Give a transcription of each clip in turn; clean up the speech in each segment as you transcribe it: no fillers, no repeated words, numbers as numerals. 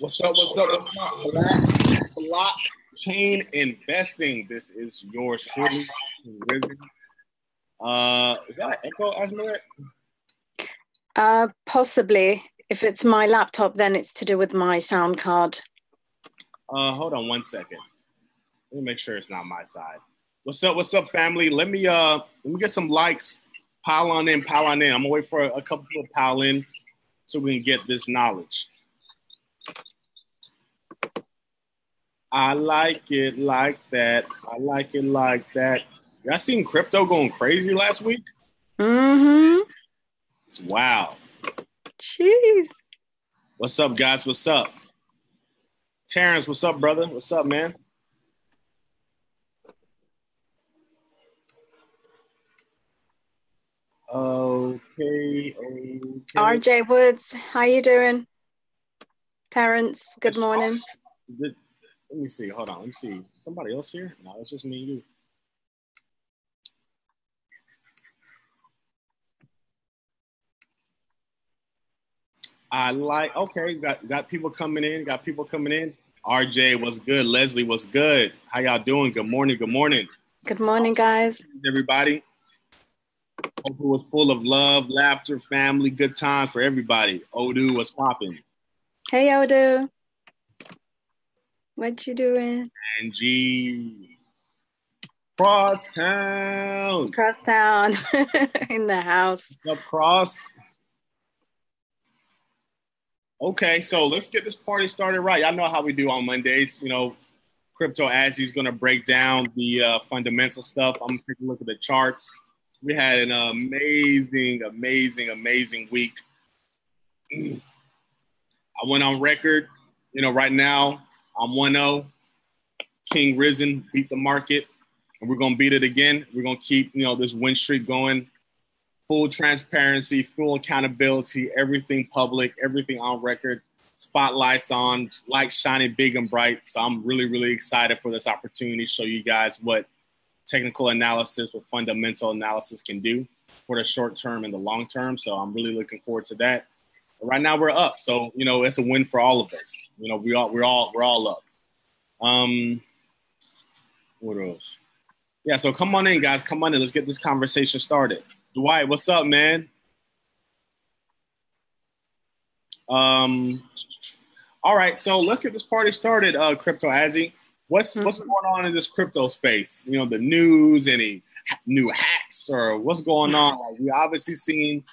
What's up? What's up? What's up? Black blockchain investing. This is yours truly, AKing. Is that an echo, Asmeret? Possibly. If it's my laptop, then it's to do with my sound card. Hold on 1 second. Let me make sure it's not my side. What's up? What's up, family? Let me get some likes. Pile on in. I'm gonna wait for a couple people to pile in so we can get this knowledge. I like it like that. I like it like that. Y'all seen crypto going crazy last week? Mm-hmm. It's wow. Jeez. What's up, guys? What's up? Terrence, what's up, brother? What's up, man? Okay. RJ Woods, how you doing? Terrence, good morning. Let me see. Hold on. Let me see. Somebody else here? No, it's just me and you. Okay, got people coming in. RJ, what's good? Leslie, what's good? How y'all doing? Good morning. Good morning, guys. Everybody. Hope it was full of love, laughter, family, good time for everybody. Odu, what's popping? Hey, Odu. What you doing? Angie. Crosstown in the house. What's up, Cross? Okay, so let's get this party started right. Y'all know how we do on Mondays. You know, CryptoAzzy is going to break down the fundamental stuff. I'm going to take a look at the charts. We had an amazing week. I went on record. You know, right now I'm 1-0. King Risen beat the market, and we're going to beat it again. We're going to keep, this win streak going. Full transparency, full accountability, everything public, everything on record, spotlights on, lights shining big and bright. So I'm really excited for this opportunity to show you guys what technical analysis, what fundamental analysis can do for the short term and the long term. So I'm really looking forward to that. But right now we're up. So, it's a win for all of us. We're all up. What else? Yeah, so come on in, guys. Come on in. Let's get this conversation started. Dwight, what's up, man? All right, so let's get this party started, CryptoAzzy. What's going on in this crypto space? The news, any new hacks, or what's going on? Like, we obviously seen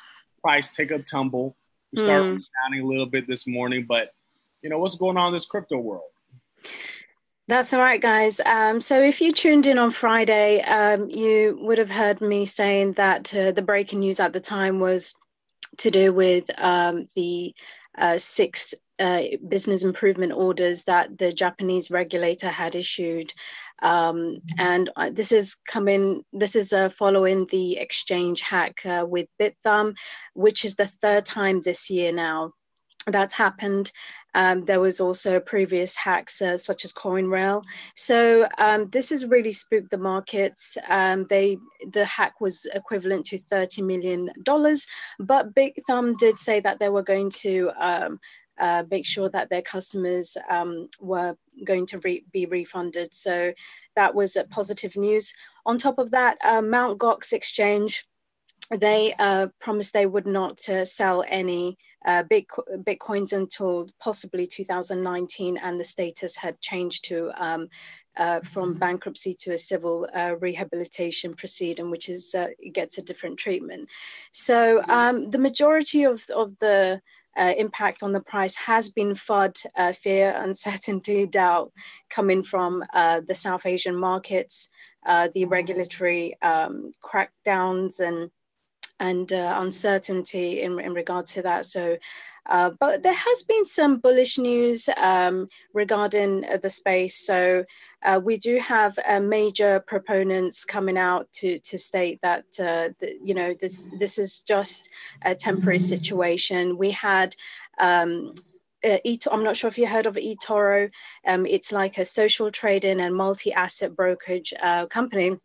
price take a tumble. We started down a little bit this morning, but what's going on in this crypto world? That's all right, guys. So if you tuned in on Friday, you would have heard me saying that the breaking news at the time was to do with the 6 business improvement orders that the Japanese regulator had issued. And this is following the exchange hack with BitThumb, which is the 3rd time this year now that's happened. There was also previous hacks such as CoinRail. So this has really spooked the markets. The hack was equivalent to $30 million, but BitThumb did say that they were going to make sure that their customers were going to be refunded. So that was positive news. On top of that, Mt. Gox Exchange, they promised they would not sell any Bitcoins until possibly 2019, and the status had changed to from bankruptcy to a civil rehabilitation proceeding, which is gets a different treatment. So the majority of the impact on the price has been FUD, fear, uncertainty, doubt, coming from the South Asian markets, the regulatory crackdowns and uncertainty in regard to that. So, but there has been some bullish news regarding the space. So we do have major proponents coming out to state that this is just a temporary situation. We had I'm not sure if you heard of eToro. It's like a social trading and multi-asset brokerage company.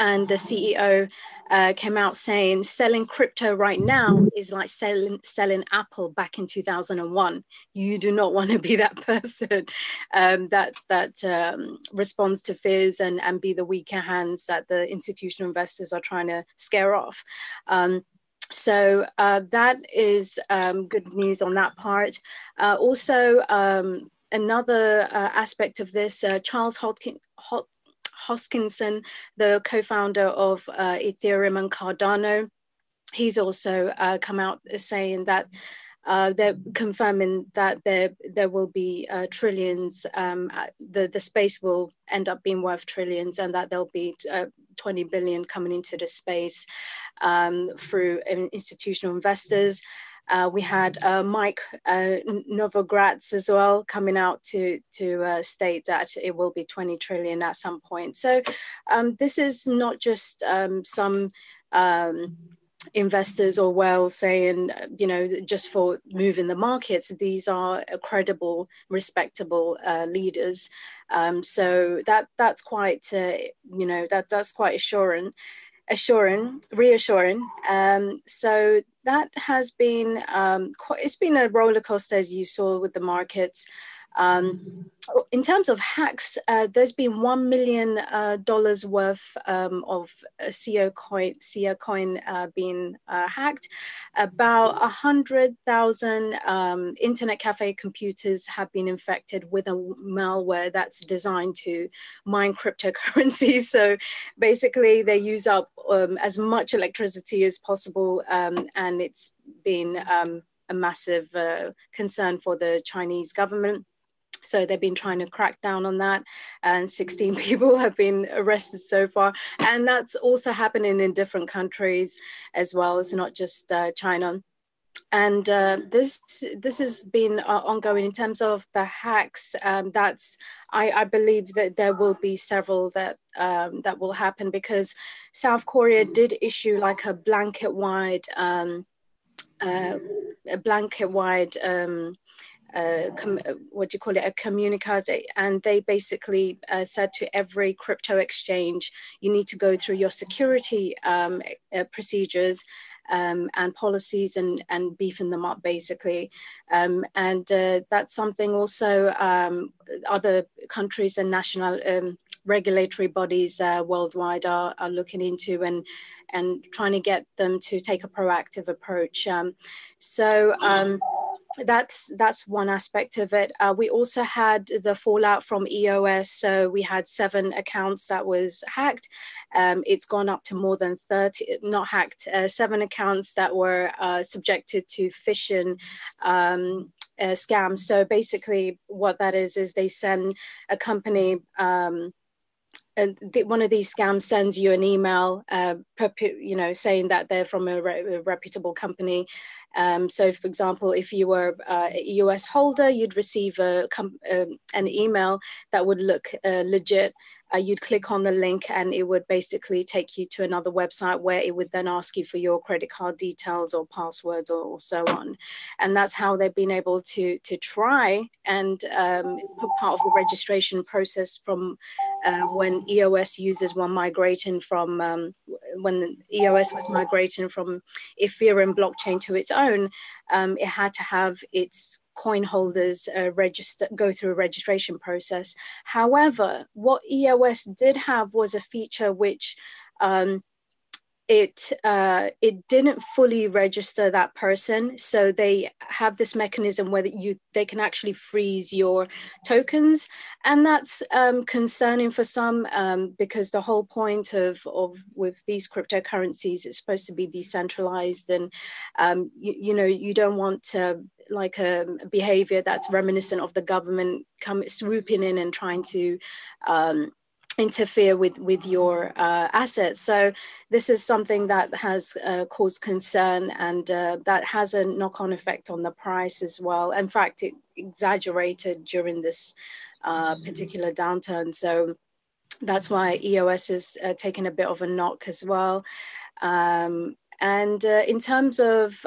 And the CEO came out saying selling crypto right now is like selling Apple back in 2001. You do not want to be that person that responds to fears and be the weaker hands that the institutional investors are trying to scare off. So that is good news on that part. Also, another aspect of this, Charles Hoskinson, the co-founder of Ethereum and Cardano, he's also come out saying that they're confirming that there will be trillions. The space will end up being worth trillions, and that there'll be 20 billion coming into the space through institutional investors. We had Mike Novogratz as well coming out to state that it will be 20 trillion at some point. So this is not just some investors or whales saying, you know, just for moving the markets. These are credible, respectable leaders. So that's quite, you know, that's quite reassuring. So that has been it's been a roller coaster, as you saw with the markets. In terms of hacks, there's been $1 million worth of CO coin being hacked. About 100,000 internet cafe computers have been infected with a malware that's designed to mine cryptocurrencies. So basically, they use up as much electricity as possible, and it's been a massive concern for the Chinese government. So they've been trying to crack down on that, and 16 people have been arrested so far. And that's also happening in different countries as well. It's not just China. And this has been ongoing in terms of the hacks. I believe that there will be several that will happen, because South Korea did issue like a blanket-wide what do you call it, a communique, and they basically said to every crypto exchange, you need to go through your security procedures and policies and beefing them up, basically. And that's something also other countries and national regulatory bodies worldwide are looking into and trying to get them to take a proactive approach. That's one aspect of it. We also had the fallout from EOS. So we had 7 accounts that was hacked. It's gone up to more than 30, not hacked, 7 accounts that were subjected to phishing scams. So basically what that is they send a company, and one of these scams sends you an email, saying that they're from a reputable company. So, for example, if you were a US holder, you'd receive an email that would look legit. You'd click on the link and it would basically take you to another website where it would then ask you for your credit card details or passwords or so on. And that's how they've been able to try and put part of the registration process from when EOS users were migrating from, when EOS was migrating from Ethereum blockchain to its own, it had to have its coin holders go through a registration process. However, what EOS did have was a feature which it didn't fully register that person. So they have this mechanism where they can actually freeze your tokens, and that's concerning for some, because the whole point of with these cryptocurrencies, it's supposed to be decentralized, and you don't want like a behavior that's reminiscent of the government swooping in and trying to interfere with your assets. So this is something that has caused concern, and that has a knock-on effect on the price as well. In fact, it exaggerated during this particular downturn. So that's why EOS is taking a bit of a knock as well. And in terms of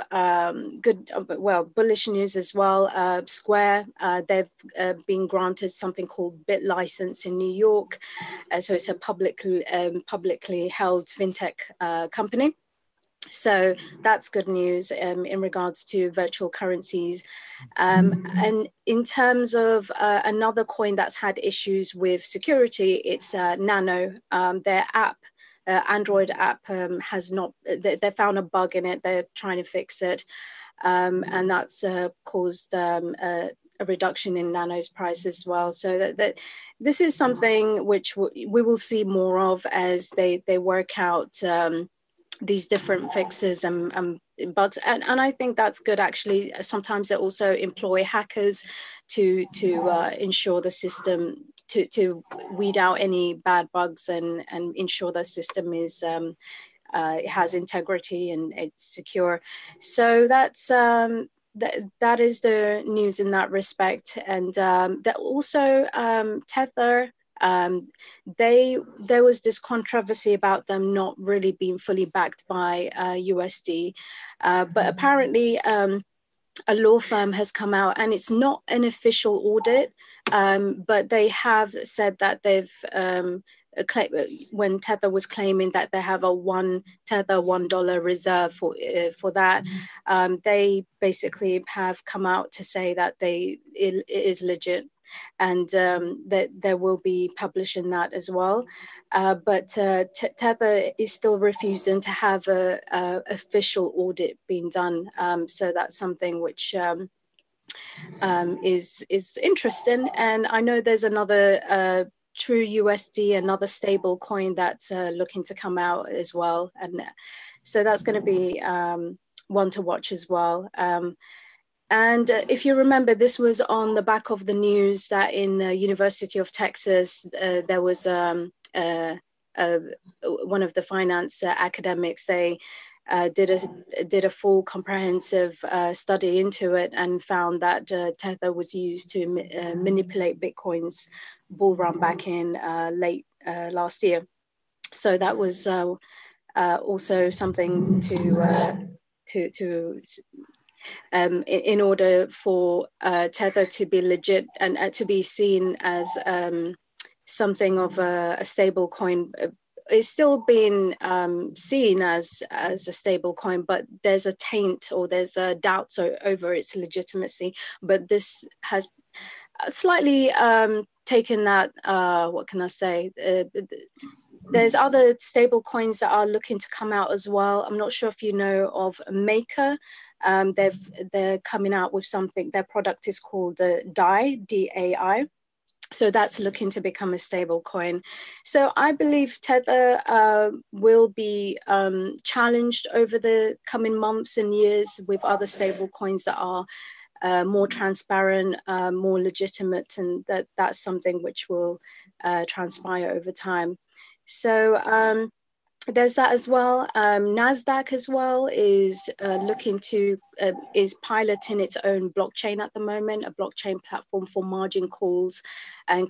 bullish news as well, Square, they've been granted something called Bit License in New York. So it's a publicly held fintech company. So that's good news in regards to virtual currencies. And in terms of another coin that's had issues with security, it's Nano. Their app, Android app, has not, they found a bug in it. They're trying to fix it. And that's caused a reduction in Nano's price as well. So that this is something which we will see more of as they work out these different fixes and bugs, and I think that's good. Actually, sometimes they also employ hackers to ensure the system, to weed out any bad bugs and ensure the system is it has integrity and it's secure. So that's that is the news in that respect. And that also Tether, there was this controversy about them not really being fully backed by USD, but apparently a law firm has come out, and it's not an official audit, but they have said that they've when Tether was claiming that they have a Tether $1 reserve for that, they basically have come out to say that it is legit, and that they will be publishing that as well. But Tether is still refusing to have a official audit being done. So that's something which is interesting. And I know there's another True USD, another stable coin that's looking to come out as well. And so that's going to be one to watch as well. And if you remember, this was on the back of the news that in University of Texas, there was one of the finance academics, they did a full comprehensive study into it and found that Tether was used to manipulate Bitcoin's bull run back in late last year. So that was also something to in order for Tether to be legit and to be seen as something of a stable coin. It's still being seen as a stable coin, but there's a taint or there's a doubt over its legitimacy. But this has slightly taken that, what can I say? There's other stable coins that are looking to come out as well. I'm not sure if you know of Maker. They're coming out with something. Their product is called DAI, DAI. So that's looking to become a stable coin. So I believe Tether will be challenged over the coming months and years with other stable coins that are more transparent, more legitimate, and that's something which will transpire over time. So there's that as well. NASDAQ as well is is piloting its own blockchain at the moment, a blockchain platform for margin calls and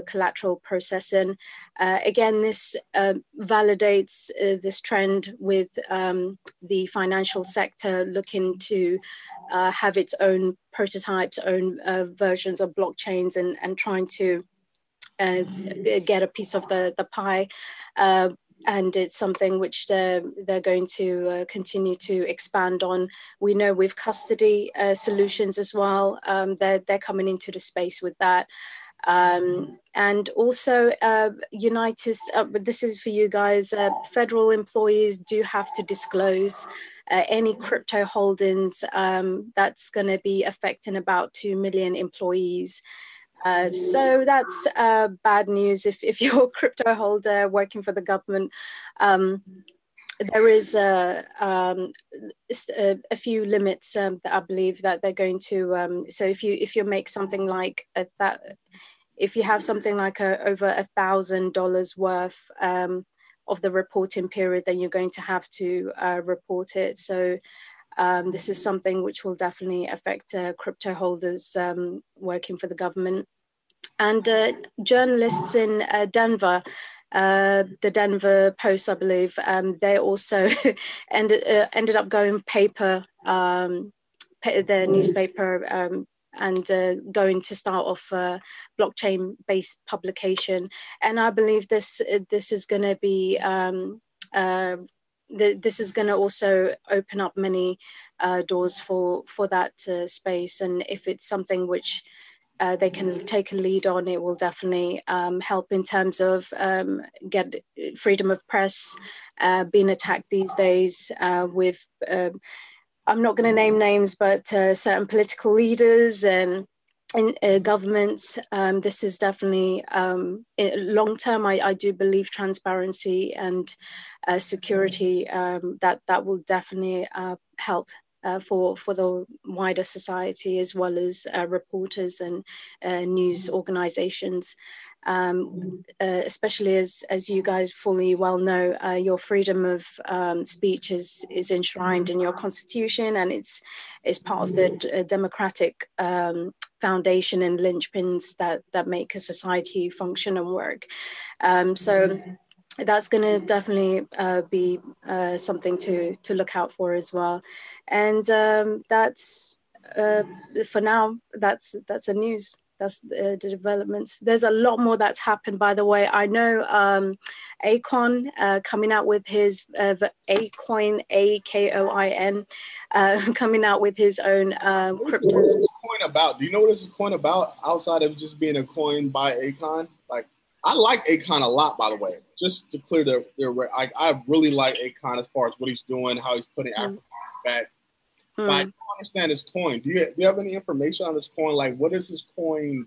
collateral processing. Again, this validates this trend with the financial sector looking to have its own prototypes, own versions of blockchains, and trying to get a piece of the pie. And it's something which they're going to continue to expand on. We know with custody solutions as well, they're coming into the space with that. And also but this is for you guys, federal employees do have to disclose any crypto holdings. That's going to be affecting about 2 million employees. So that's bad news if you're a crypto holder working for the government. There is a few limits that I believe that they're going to. So if you make something like that, if you have something like over $1,000 worth of the reporting period, then you're going to have to report it. So this is something which will definitely affect crypto holders working for the government. And journalists in Denver, the Denver Post, I believe, they also ended up going paper, their newspaper, and going to start off a blockchain-based publication. And I believe this is going to be this is going to also open up many doors for that space. And if it's something which they can take a lead on, it will definitely help in terms of get freedom of press being attacked these days with I'm not going to name names, but certain political leaders and governments. This is definitely long term. I do believe transparency and security that will definitely help for the wider society, as well as reporters and news organizations. Especially as you guys fully well know, your freedom of speech is enshrined in your constitution, and it's part of the democratic foundation and linchpins that make a society function and work. So that's going to definitely be something to look out for as well. And that's for now. That's the news. That's the developments. There's a lot more that's happened, by the way. I know AKing coming out with his AKoin, AKoin, coming out with his own crypto. What is this coin about? Do you know what this is coin about outside of just being a coin by AKing? Like, I like AKing a lot, by the way. Just to clear I really like AKing as far as what he's doing, how he's putting Africans back. But I don't understand this coin. Do you have any information on this coin? Like, what does this coin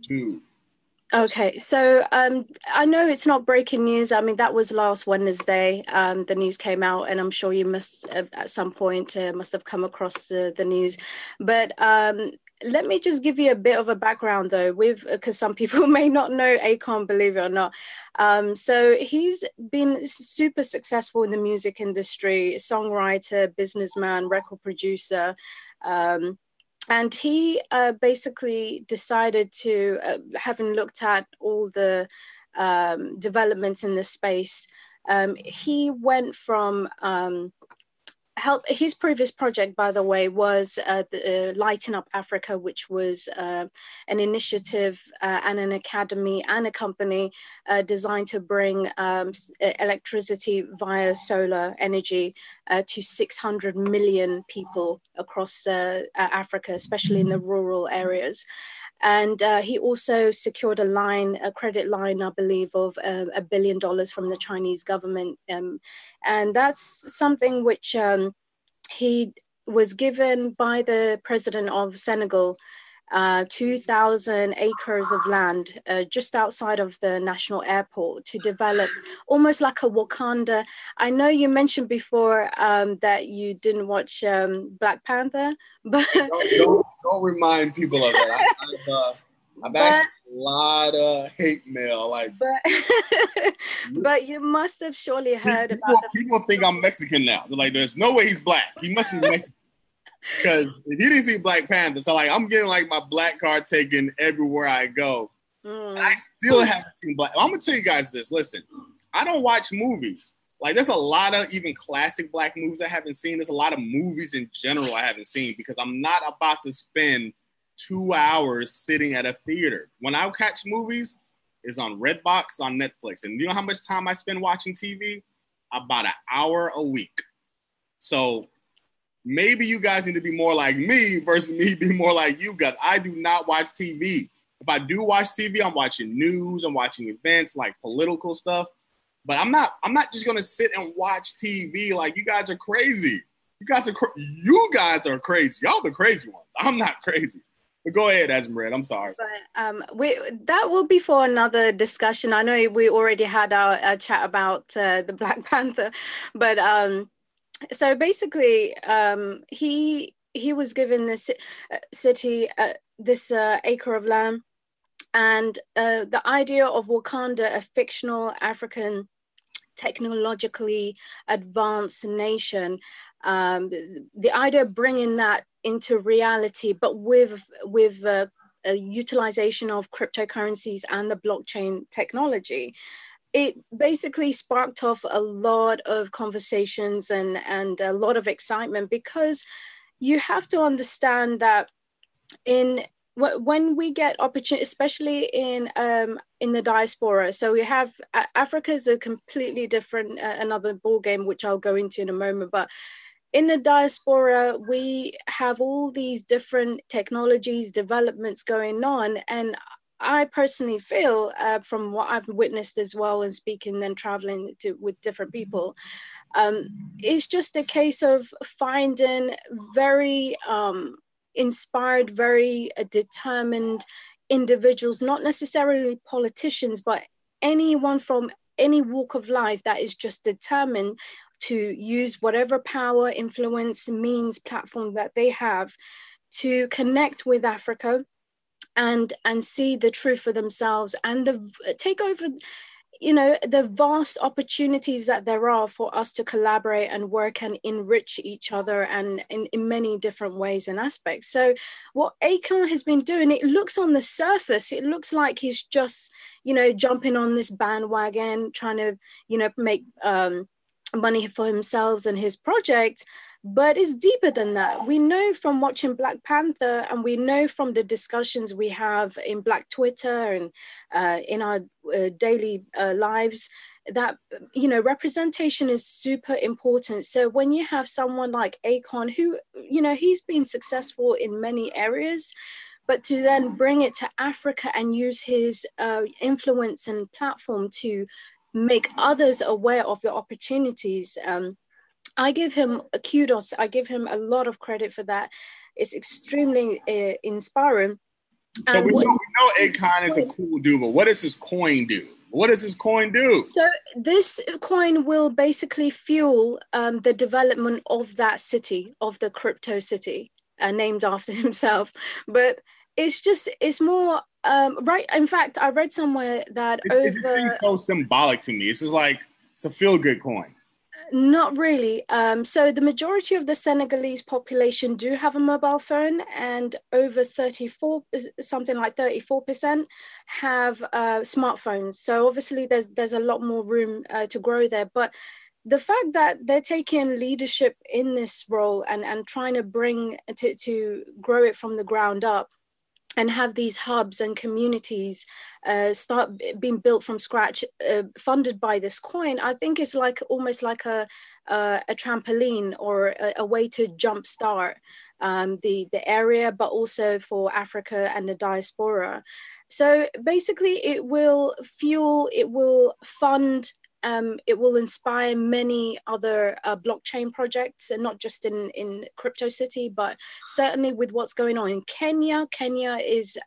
do? Okay, so I know it's not breaking news. I mean, that was last Wednesday. The news came out, and I'm sure you must at some point must have come across the news. But let me just give you a bit of a background, though, because some people may not know AKing, believe it or not. So he's been super successful in the music industry, songwriter, businessman, record producer. And he basically decided to, having looked at all the developments in the space, he went from his previous project, by the way, was Lighting Up Africa, which was an initiative and an academy and a company designed to bring electricity via solar energy to 600 million people across Africa, especially in the rural areas. And he also secured a credit line, I believe, of $1 billion from the Chinese government. And that's something which he was given by the president of Senegal, 2,000 acres of land just outside of the national airport to develop almost like a Wakanda. I know you mentioned before that you didn't watch Black Panther, but don't remind people of that. I've asked a lot of hate mail, but you must have surely heard about people think I'm Mexican now. They're like, there's no way he's black. He must be Mexican. Because if you didn't see Black Panther, so I'm getting my black card taken everywhere I go. And I still haven't seen Black. I'm gonna tell you guys this. Listen, I don't watch movies. There's a lot of even classic black movies I haven't seen. There's a lot of movies in general I haven't seen because I'm not about to spend 2 hours sitting at a theater. When I catch movies, it's on Redbox, on Netflix. And you know how much time I spend watching TV? About an hour a week. So maybe you guys need to be more like me versus me being more like you guys. I do not watch TV. If I do watch TV, I'm watching news, I'm watching events, political stuff. But I'm not just gonna sit and watch TV. You guys are crazy. You guys are crazy. Y'all the crazy ones. I'm not crazy. But go ahead, Esmeralda. I'm sorry. But that will be for another discussion. I know we already had our chat about the Black Panther, but so basically, he was given this city, this acre of land, and the idea of Wakanda, a fictional African technologically advanced nation, the idea of bringing that into reality, but with a utilization of cryptocurrencies and the blockchain technology. it basically sparked off a lot of conversations and a lot of excitement, because you have to understand that in when we get opportunity, especially in the diaspora. So we have Africa is a completely different another ball game, which I'll go into in a moment. But in the diaspora, we have all these different technologies, developments going on, and I personally feel, from what I've witnessed as well, and speaking and traveling with different people, it's just a case of finding very inspired, very determined individuals, not necessarily politicians, but anyone from any walk of life that is just determined to use whatever power, influence, means, platform that they have to connect with Africa and see the truth for themselves and take over, you know, the vast opportunities that there are for us to collaborate and work and enrich each other, and in many different ways and aspects. So what AKing has been doing, it looks on the surface, it looks like he's just, you know, jumping on this bandwagon, trying to, you know, make money for himself and his project. But it's deeper than that. We know from watching Black Panther, and we know from the discussions we have in Black Twitter and in our daily lives, that, you know, representation is super important. So when you have someone like AKing, who, you know, he's been successful in many areas, but to then bring it to Africa and use his influence and platform to make others aware of the opportunities, I give him a kudos. I give him a lot of credit for that. It's extremely inspiring. So we know AKing is a cool dude, but what does his coin do? What does his coin do? So this coin will basically fuel the development of that city, of the crypto city, named after himself. But it's more right. In fact, I read somewhere that it just seems so symbolic to me. It's just like it's a feel-good coin. Not really. So the majority of the Senegalese population do have a mobile phone, and over 34, something like 34% have smartphones. So obviously there's a lot more room to grow there. But the fact that they're taking leadership in this role and trying to bring to grow it from the ground up, and have these hubs and communities start being built from scratch, funded by this coin, I think is like almost like a trampoline, or a way to jumpstart the area, but also for Africa and the diaspora. So basically, it will fuel, it will fund, it will inspire many other blockchain projects, and not just in Crypto City, but certainly with what's going on in Kenya. Kenya is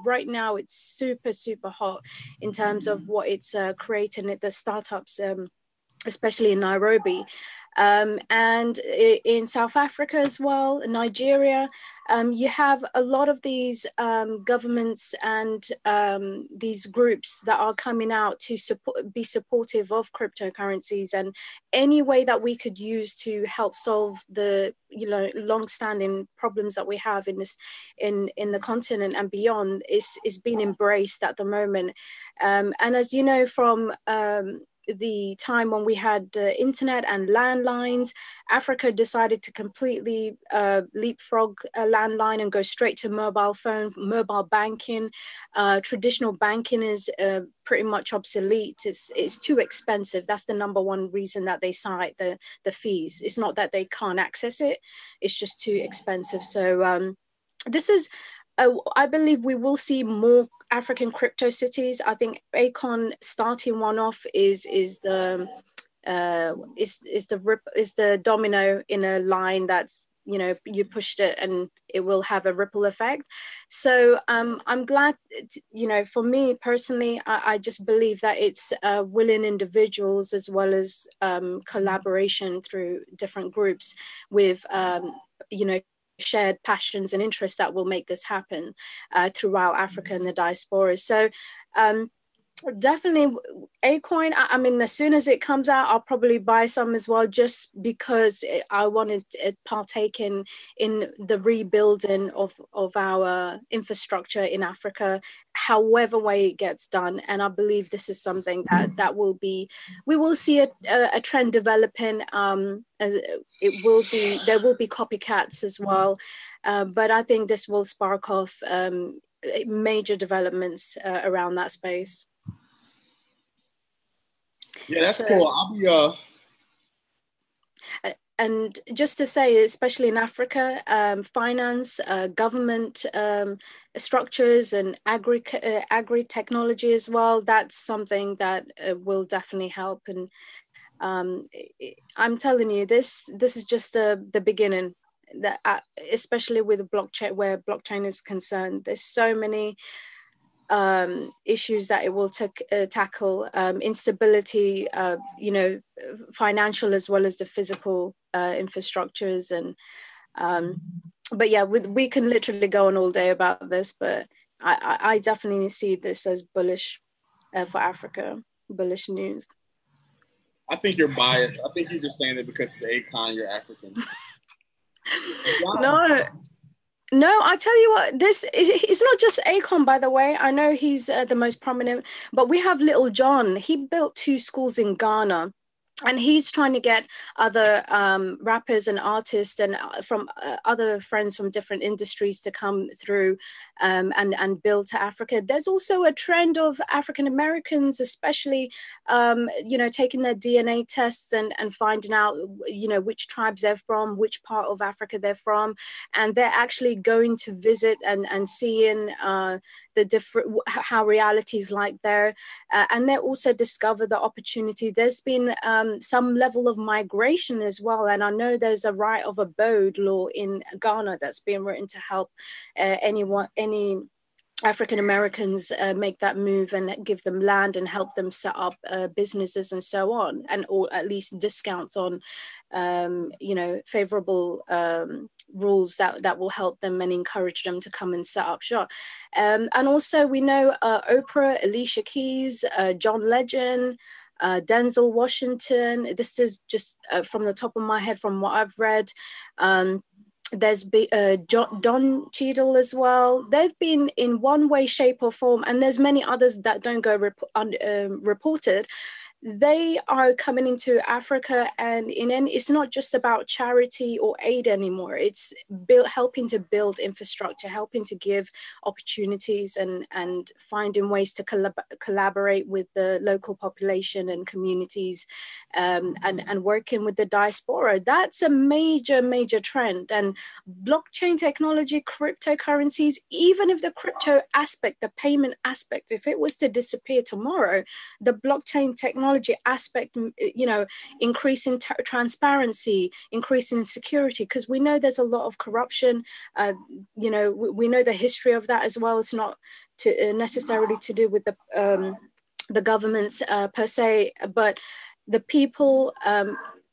right now, it's super, super hot in terms of what it's creating, the startups, especially in Nairobi. And in South Africa as well, Nigeria, you have a lot of these governments and these groups that are coming out to be supportive of cryptocurrencies, and any way that we could use to help solve the, you know, long-standing problems that we have in the continent and beyond is being embraced at the moment. And as you know, from the time when we had the internet and landlines, Africa decided to completely leapfrog a landline and go straight to mobile phone, mobile banking. Traditional banking is pretty much obsolete. It's too expensive. That's the number one reason that they cite, the fees. It's not that they can't access it, it's just too expensive. So this is, I believe we will see more African crypto cities. I think AKing starting one off is the domino in a line that's, you know, you pushed it and it will have a ripple effect. So I'm glad, you know, for me personally, I just believe that it's willing individuals as well as collaboration through different groups with, you know, shared passions and interests that will make this happen throughout Africa and the diaspora. So Definitely AKing. I mean, as soon as it comes out, I'll probably buy some as well, just because I wanted to partake in the rebuilding of our infrastructure in Africa, however way it gets done. And I believe this is something that will be, we will see a trend developing. As it will be, there will be copycats as well, but I think this will spark off major developments around that space. Yeah, that's So, cool. I'll be and just to say, especially in Africa, finance, government structures, and agri technology as well. That's something that will definitely help. And I'm telling you, this is just the beginning. That especially with the blockchain, where blockchain is concerned, there's so many issues that it will tackle, instability, financial as well as the physical infrastructures. And but yeah, we can literally go on all day about this, but I definitely see this as bullish for Africa, bullish news. I think you're biased. I think you're just saying that because it's AKing, you're African. No, no, I tell you what, this it's not just AKing, by the way. I know he's the most prominent, but we have Little John. He built 2 schools in Ghana, and he's trying to get other rappers and artists and from other friends from different industries to come through and build to Africa. There's also a trend of African Americans, especially, taking their DNA tests and finding out, which tribes they're from, which part of Africa they're from, and they're actually going to visit and seeing the different how reality is like there, and they also discover the opportunity. There's been some level of migration as well, and I know there's a right of abode law in Ghana that's being written to help any African Americans make that move and give them land and help them set up businesses and so on, and or at least discounts on favorable rules that will help them and encourage them to come and set up shop. And also we know Oprah, Alicia Keys, John Legend, Denzel Washington. This is just from the top of my head from what I've read. There's Don Cheadle as well. They've been in one way, shape, or form, and there's many others that don't go reported. They are coming into Africa, and it's not just about charity or aid anymore. It's helping to build infrastructure, helping to give opportunities, and finding ways to collaborate with the local population and communities, and working with the diaspora. That's a major trend. And blockchain technology, cryptocurrencies, even if the crypto aspect, the payment aspect, if it was to disappear tomorrow, the blockchain technology aspect, increasing transparency, increasing security, because we know there's a lot of corruption. We know the history of that as well. It's not necessarily to do with the governments per se, but the people.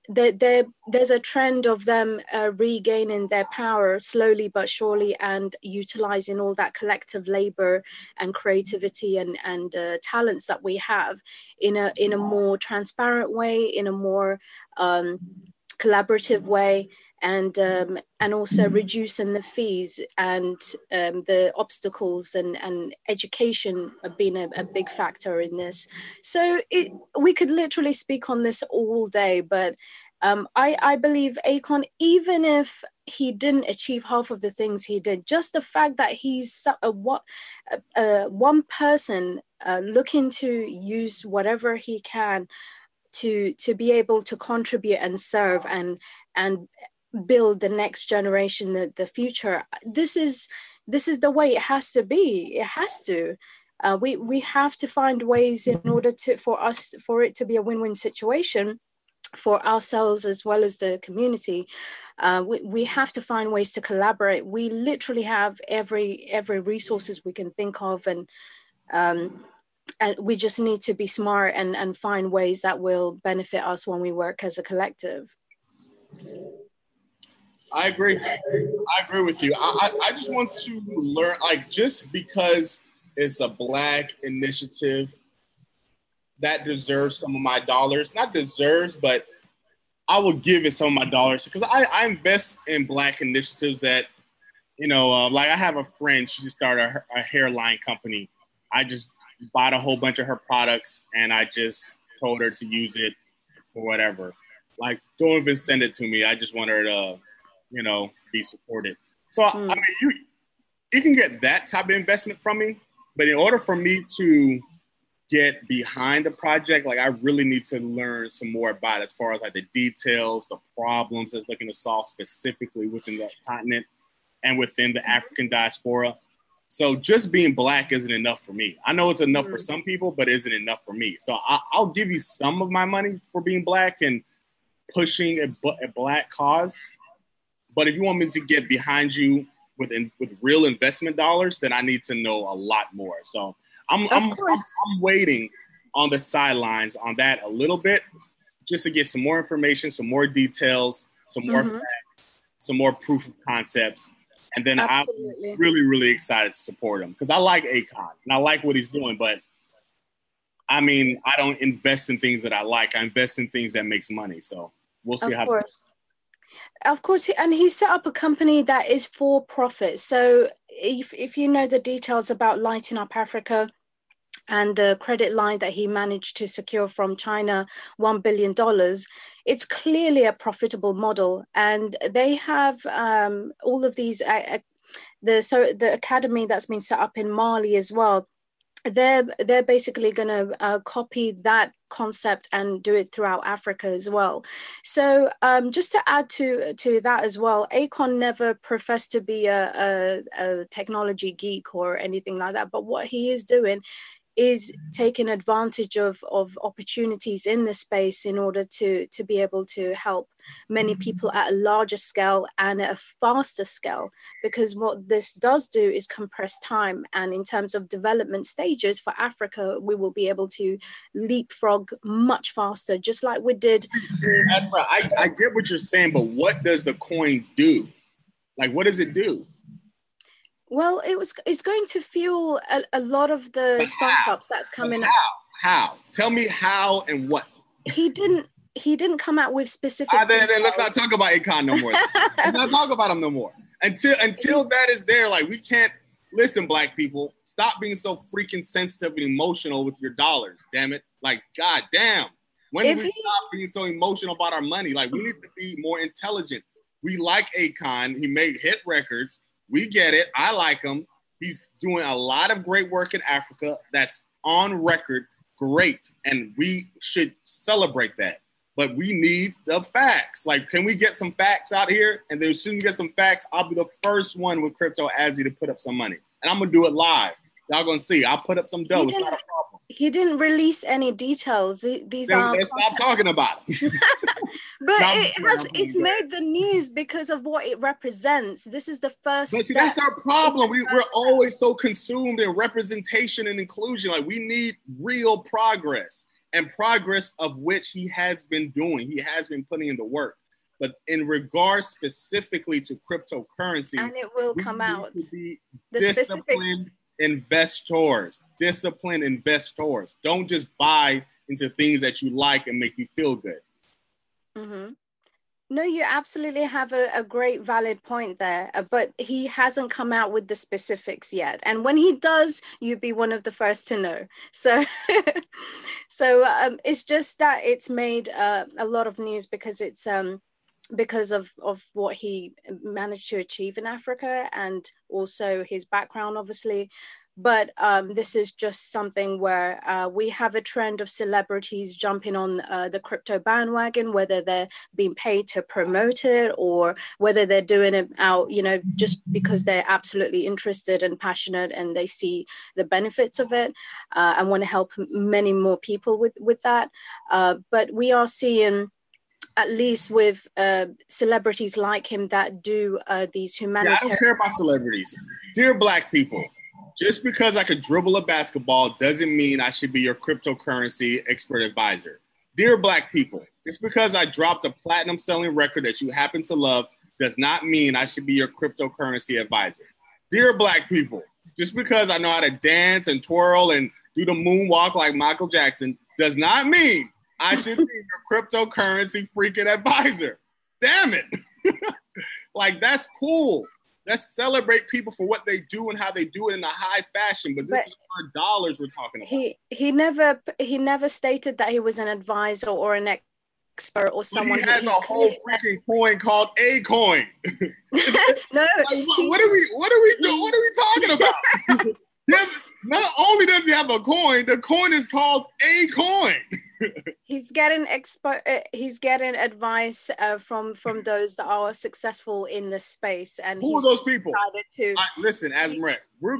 There's a trend of them regaining their power slowly but surely, and utilizing all that collective labor and creativity and talents that we have in a more transparent way, in a more collaborative way, and also reducing the fees and the obstacles, and education have been a big factor in this. So we could literally speak on this all day, but I believe AKing, even if he didn't achieve half of the things he did, just the fact that he's one person looking to use whatever he can to be able to contribute and serve and build the next generation, the future. This is the way it has to be. It has to. We have to find ways in order for it to be a win-win situation for ourselves as well as the community. We have to find ways to collaborate. We literally have every resources we can think of, and we just need to be smart and find ways that will benefit us when we work as a collective. I agree. I agree with you. I just want to learn, like, just because it's a Black initiative that deserves some of my dollars. Not deserves, but I will give it some of my dollars because I invest in Black initiatives that, like I have a friend, she just started a hairline company. I just bought a whole bunch of her products and I just told her to use it for whatever. Like, don't even send it to me. I just want her to, be supported. So, I mean, you can get that type of investment from me, but in order for me to get behind the project, like I really need to learn some more about it as far as like the details, the problems it's looking to solve specifically within the continent and within the African diaspora. So just being Black isn't enough for me. I know it's enough for some people, but it isn't enough for me. So I'll give you some of my money for being Black and pushing a Black cause. But if you want me to get behind you with real investment dollars, then I need to know a lot more. So I'm waiting on the sidelines on that a little bit, just to get some more information, some more details, some more facts, some more proof of concepts. And then I'm really, really excited to support him because I like AKing and I like what he's doing. But I mean, I don't invest in things that I like. I invest in things that makes money. So we'll see how. Of course, and he set up a company that is for profit. So if you know the details about Lighting Up Africa and the credit line that he managed to secure from China, $1 billion, it's clearly a profitable model. And they have all of these, the academy that's been set up in Mali as well. They're basically going to copy that concept and do it throughout Africa as well. So just to add to that as well, AKing never professed to be a technology geek or anything like that. But what he is doing is taking advantage of opportunities in this space in order to be able to help many people at a larger scale and at a faster scale, because what this does do is compress time. And in terms of development stages for Africa, we will be able to leapfrog much faster, just like we did. That's right. I get what you're saying, but what does the coin do? Like, what does it do? Well, it's going to fuel a lot of the startups that's coming up. How? Tell me how and what. He didn't come out with specific. Then let's not talk about AKing no more. Let's not talk about him no more. Until that is there, like we can't listen, Black people. Stop being so freaking sensitive and emotional with your dollars. Damn it! Like, god damn. When do we stop being so emotional about our money? Like, we need to be more intelligent. We like AKing. He made hit records. We get it. I like him. He's doing a lot of great work in Africa. That's on record. Great. And we should celebrate that. But we need the facts. Like, can we get some facts out here? And then as soon as we get some facts, I'll be the first one with CryptoAzzy to put up some money. And I'm going to do it live. Y'all going to see. I'll put up some dough. It's not a problem. He didn't release any details. These are. Let's stop talking about it. But it's made the news because of what it represents. This is the first step. See, that's our problem. We're always so consumed in representation and inclusion. Like, we need real progress, and progress of which he has been doing. He has been putting in the work. But in regards specifically to cryptocurrency, and it will come out. The disciplined investors. Don't just buy into things that you like and make you feel good. Mm-hmm. No, you absolutely have a great valid point there, but he hasn't come out with the specifics yet. And when he does, you'd be one of the first to know. So, it's just that it's made a lot of news because it's because of what he managed to achieve in Africa and also his background, obviously. But this is just something where we have a trend of celebrities jumping on the crypto bandwagon, whether they're being paid to promote it or whether they're doing it out, just because they're absolutely interested and passionate and they see the benefits of it and want to help many more people with that. But we are seeing, at least with celebrities like him that do these humanitarian... I don't care about celebrities. Dear Black people, just because I could dribble a basketball doesn't mean I should be your cryptocurrency expert advisor. Dear Black people, just because I dropped a platinum selling record that you happen to love does not mean I should be your cryptocurrency advisor. Dear Black people, just because I know how to dance and twirl and do the moonwalk like Michael Jackson does not mean I should be your cryptocurrency freaking advisor. Damn it. Like, that's cool. Let's celebrate people for what they do and how they do it in a high fashion. But this is our dollars we're talking about. He never stated that he was an advisor or an expert or someone. He has a whole freaking coin called AKing. No, like, what are we doing? What are we talking about? Yes, not only does he have a coin, the coin is called AKing. He's getting advice from those that are successful in this space. And who are those people? Listen, Azzy, we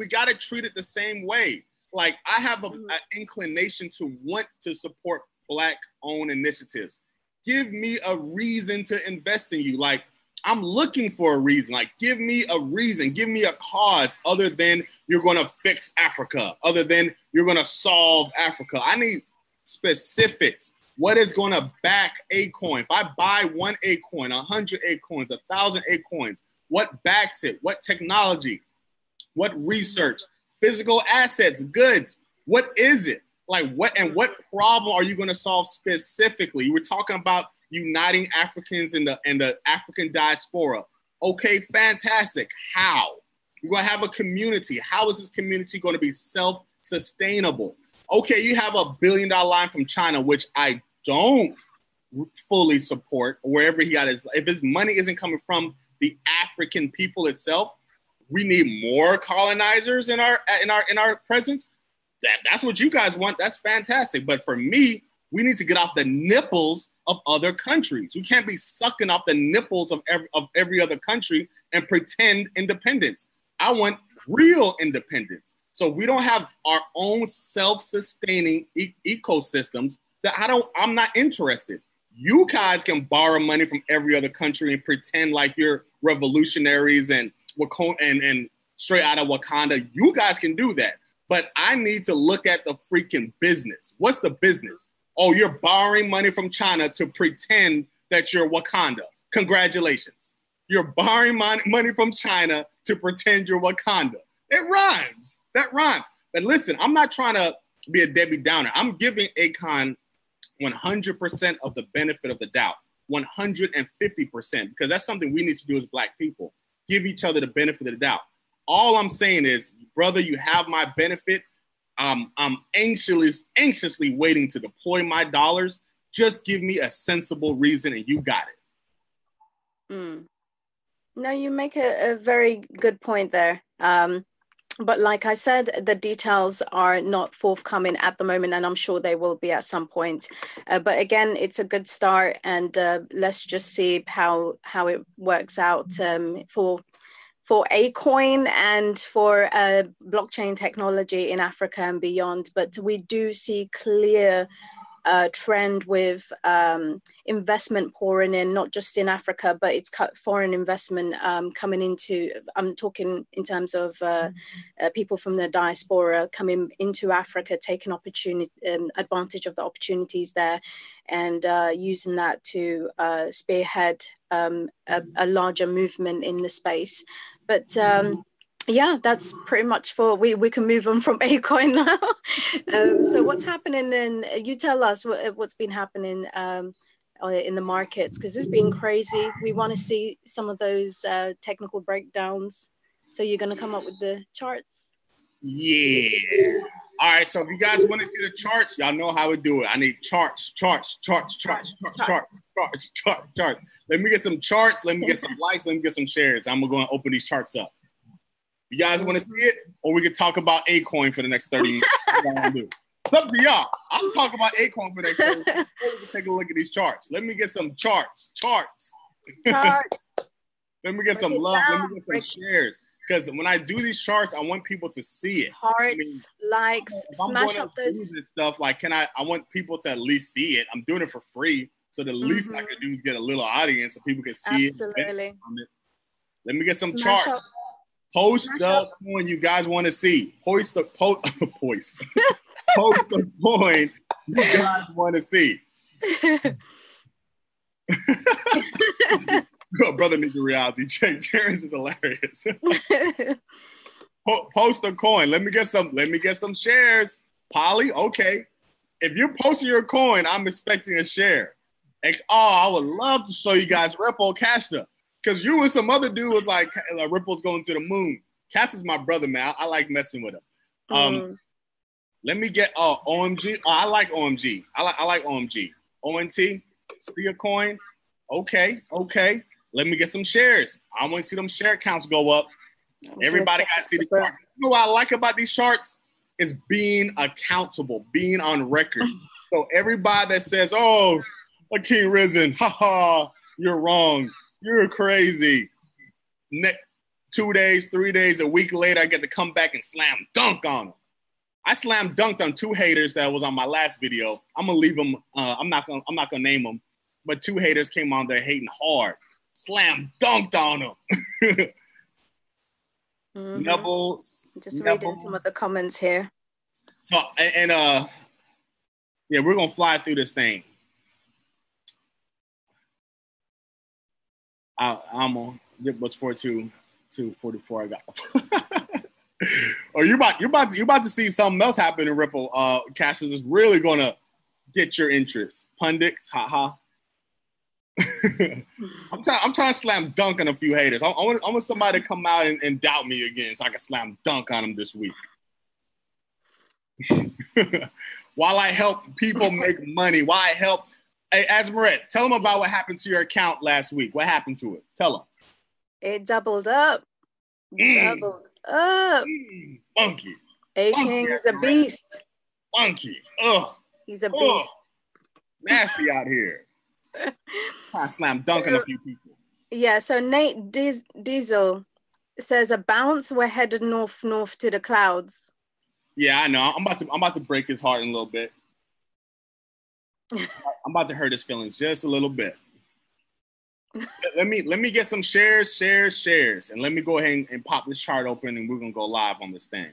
got to treat it the same way. Like, I have an inclination to want to support Black-owned initiatives. Give me a reason to invest in you. Like, I'm looking for a reason. Like, give me a reason. Give me a cause other than you're going to fix Africa, other than you're going to solve Africa. I need specifics. What is going to back a coin? If I buy one A coin, 100 A coins, 1,000 A coins, what backs it? What technology? What research? Physical assets, goods? What is it? Like, what problem are you going to solve specifically? You were talking about uniting Africans in the African diaspora. Okay, fantastic. How? You're going to have a community. How is this community going to be self-sustainable? Okay, you have $1 billion line from China, which I don't fully support. Wherever he got his, if his money isn't coming from the African people itself, we need more colonizers in our presence. That's what you guys want. That's fantastic. But for me, we need to get off the nipples of other countries. We can't be sucking off the nipples of every other country and pretend independence. I want real independence. So we don't have our own self-sustaining ecosystems. I'm not interested. You guys can borrow money from every other country and pretend like you're revolutionaries and straight out of Wakanda. You guys can do that. But I need to look at the freaking business. What's the business? Oh, you're borrowing money from China to pretend that you're Wakanda. Congratulations. You're borrowing money from China to pretend you're Wakanda. It rhymes. That rhymes. But listen, I'm not trying to be a Debbie Downer. I'm giving AKing 100% of the benefit of the doubt, 150%, because that's something we need to do as Black people. Give each other the benefit of the doubt. All I'm saying is, brother, you have my benefit. I'm anxiously waiting to deploy my dollars. Just give me a sensible reason and you got it. No, you make a very good point there. But like I said, the details are not forthcoming at the moment, and I'm sure they will be at some point. But again, it's a good start, and let's just see how it works out for AKing and for blockchain technology in Africa and beyond. But we do see clear trend with investment pouring in, not just in Africa, but it's foreign investment coming into, I'm talking in terms of people from the diaspora coming into Africa, taking advantage of the opportunities there, and using that to spearhead a larger movement in the space. But yeah, that's pretty much we can move on from AKing now. So what's happening you tell us what's been happening in the markets, because it's been crazy. We want to see some of those technical breakdowns. So you're going to come up with the charts? Yeah. All right, so if you guys want to see the charts, y'all know how we do it. I need charts. Let me get some charts. Let me get some likes. Let me get some shares. I'm going to open these charts up. You guys want to see it? Or we could talk about AKing for the next 30 minutes. It's up to y'all. I'll talk about AKing for the next 30 minutes. Or we can take a look at these charts. Let me get some charts. Let me get some love. Let me get some shares. Because when I do these charts, I want people to see it. Hearts, likes, smash up those stuff. Like, I want people to at least see it. I'm doing it for free. So the least I could do is get a little audience so people can see it. Absolutely. Let me get some charts. Post the coin you guys want to see. Post the coin you guys want to see. Brother J.A.R.V.i.Z. Terrence is hilarious. Post a coin. Let me get some shares. Polly, okay. If you're posting your coin, I'm expecting a share. I would love to show you guys Ripple Cash Up. Because you and some other dude was like, Ripple's going to the moon. Cass is my brother, man. I like messing with him. Let me get OMG. I like OMG. I like OMG. ONT, see a coin. Okay. Let me get some shares. I want to see them share counts go up. Everybody got to see the chart. You know what I like about these charts is being accountable, being on record. So everybody that says, "Oh, AKing risen, haha, you're wrong, you're crazy." 2 days, 3 days, a week later, I get to come back and slam dunk on them. I slam dunked on 2 haters that was on my last video. I'm gonna leave them. I'm not gonna name them, but 2 haters came on there hating hard. Slam dunked on them. Just reading some of the comments here. So yeah, we're gonna fly through this thing. I'm on. What's 4244? I got. Or you're about to see something else happen in Ripple. Cassius is really gonna get your interest. Pundits, haha. I'm trying to slam dunk on a few haters. I want somebody to come out and doubt me again so I can slam dunk on them this week. While I help people make money, Hey, Azzy, tell them about what happened to your account last week. What happened to it? Tell them. It doubled up. Doubled up. Funky. AKing is a beast. Funky. Ugh. He's a beast. Nasty out here. I slam dunking a few people. Yeah, so Nate Diesel says a bounce, we're headed north to the clouds. Yeah, I know. I'm about to break his heart in a little bit. I'm about to hurt his feelings just a little bit. Let me get some shares, and let me go ahead and pop this chart open, and we're gonna go live on this thing.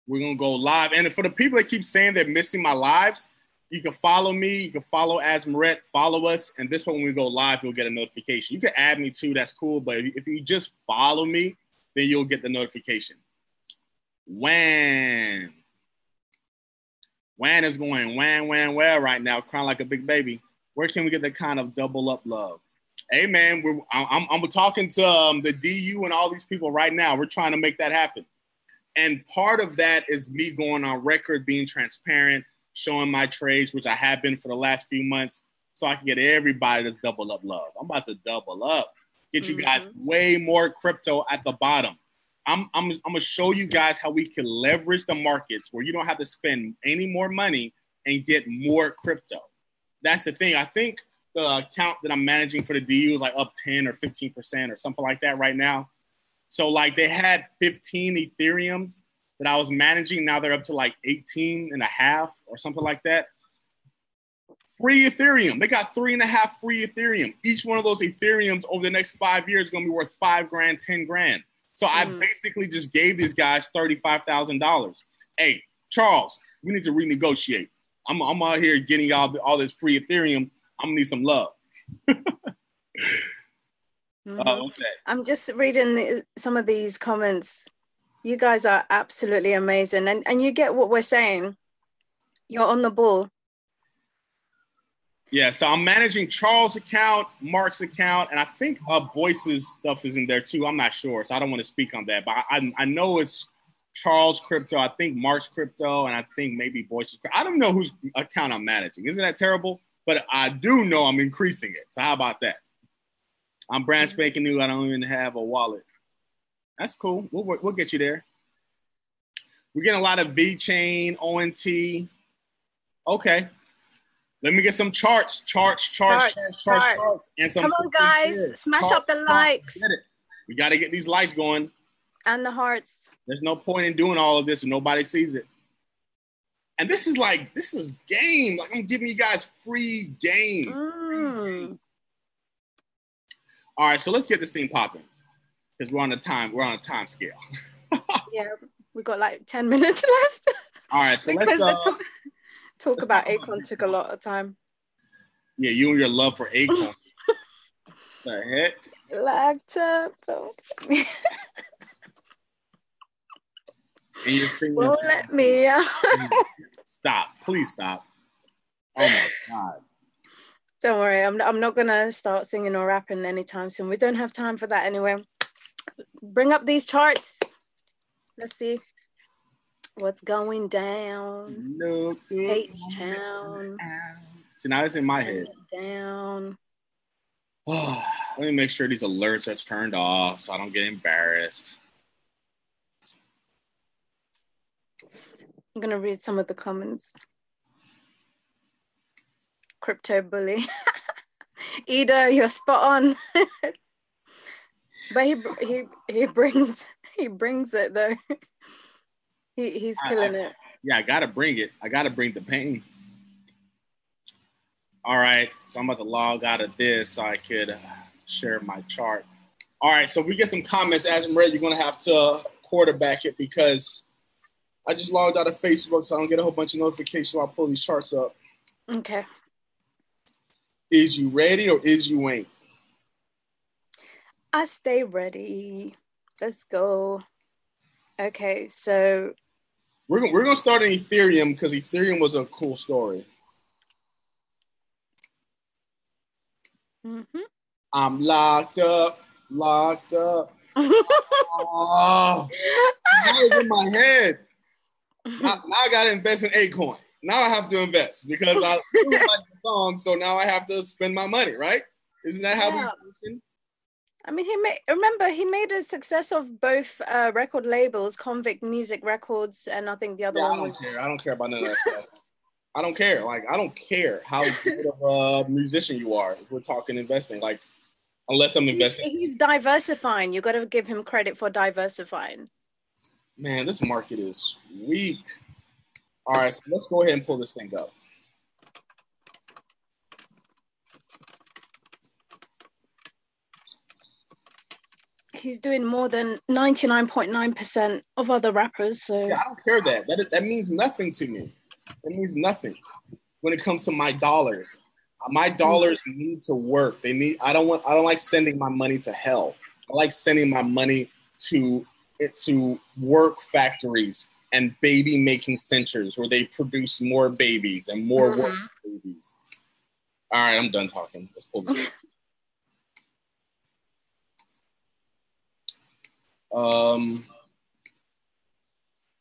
We're gonna go live, and for the people that keep saying they're missing my lives, you can follow me. You can follow Azzy, follow us, and this way when we go live, you'll get a notification. You can add me too. That's cool, but if you just follow me, then you'll get the notification. Wham is going wham right now, crying like a big baby. Where can we get that kind of double up love? Hey man, I'm talking to the DU and all these people right now. We're trying to make that happen, and part of that is me going on record, being transparent, showing my trades, which I have been for the last few months, so I can get everybody to double up love. I'm about to double up, get you guys way more crypto at the bottom. I'm gonna show you guys how we can leverage the markets where you don't have to spend any more money and get more crypto. That's the thing. I think the account that I'm managing for the DU is like up 10 or 15% or something like that right now. So like they had 15 Ethereums that I was managing. Now they're up to like 18 and a half or something like that. Free Ethereum. They got 3.5 free Ethereum. Each one of those Ethereums over the next 5 years is going to be worth $5,000, $10,000. So I basically just gave these guys $35,000. Hey, Charles, we need to renegotiate. I'm out here getting y'all all this free Ethereum. I'm gonna need some love. What's that? I'm just reading some of these comments. You guys are absolutely amazing, and you get what we're saying. You're on the ball. Yeah, so I'm managing Charles' account, Mark's account, and I think Boyce's stuff is in there too. I'm not sure, so I don't want to speak on that. But I know it's Charles' crypto, I think Mark's crypto, and I think maybe Boyce's crypto. I don't know whose account I'm managing. Isn't that terrible? But I do know I'm increasing it. So how about that? I'm brand spanking new. I don't even have a wallet. That's cool. We'll get you there. We're getting a lot of VeChain, ONT. Okay. Let me get some charts. And some Come on, guys. Smash up the likes. We got to get these likes going. And the hearts. There's no point in doing all of this and nobody sees it. And this is game. Like I'm giving you guys free game. All right, so let's get this thing popping. Because we're on a time scale. Yeah, we got like 10 minutes left. All right, so let's talk about AKing took a lot of time. Yeah, you and your love for AKing. The heck? Laptop. And you're singing Won't let me out. Stop. Please stop. Oh my God. Don't worry, I'm not gonna start singing or rapping anytime soon. We don't have time for that anyway. Bring up these charts. Let's see what's going down. Look H-Town. So now it's in my head. Down. Oh, let me make sure these alerts are turned off so I don't get embarrassed. I'm gonna read some of the comments. Crypto bully. Edo, you're spot on. But he brings it though. He's killing it. Yeah, I gotta bring it. I gotta bring the pain. All right, so I'm about to log out of this so I could share my chart. All right, so we get some comments. As I'm ready, you're gonna have to quarterback it because I just logged out of Facebook, so I don't get a whole bunch of notifications while I pull these charts up. Okay. Is you ready or is you ain't? I stay ready. Let's go. Okay, so we're gonna start in Ethereum because Ethereum was a cool story. Mm-hmm. I'm locked up. Oh, now it's in my head. Now I gotta invest in AKing. Now I have to invest because I really like the song, so now I have to spend my money, right? Isn't that how we function? I mean, he made a success of both record labels, Convict Music Records, and I think the other one was... I don't care about none of that stuff. I don't care. Like, I don't care how good of a musician you are if we're talking investing. Like, unless I'm investing. He's diversifying. You got to give him credit for diversifying. Man, this market is weak. All right, so let's go ahead and pull this thing up. He's doing more than 99.9% of other rappers. So yeah, I don't care that means nothing to me. It means nothing when it comes to my dollars. My dollars need to work. I don't like sending my money to hell. I like sending my money to work factories and baby making centers where they produce more babies and more work babies. All right, I'm done talking. Let's pull this.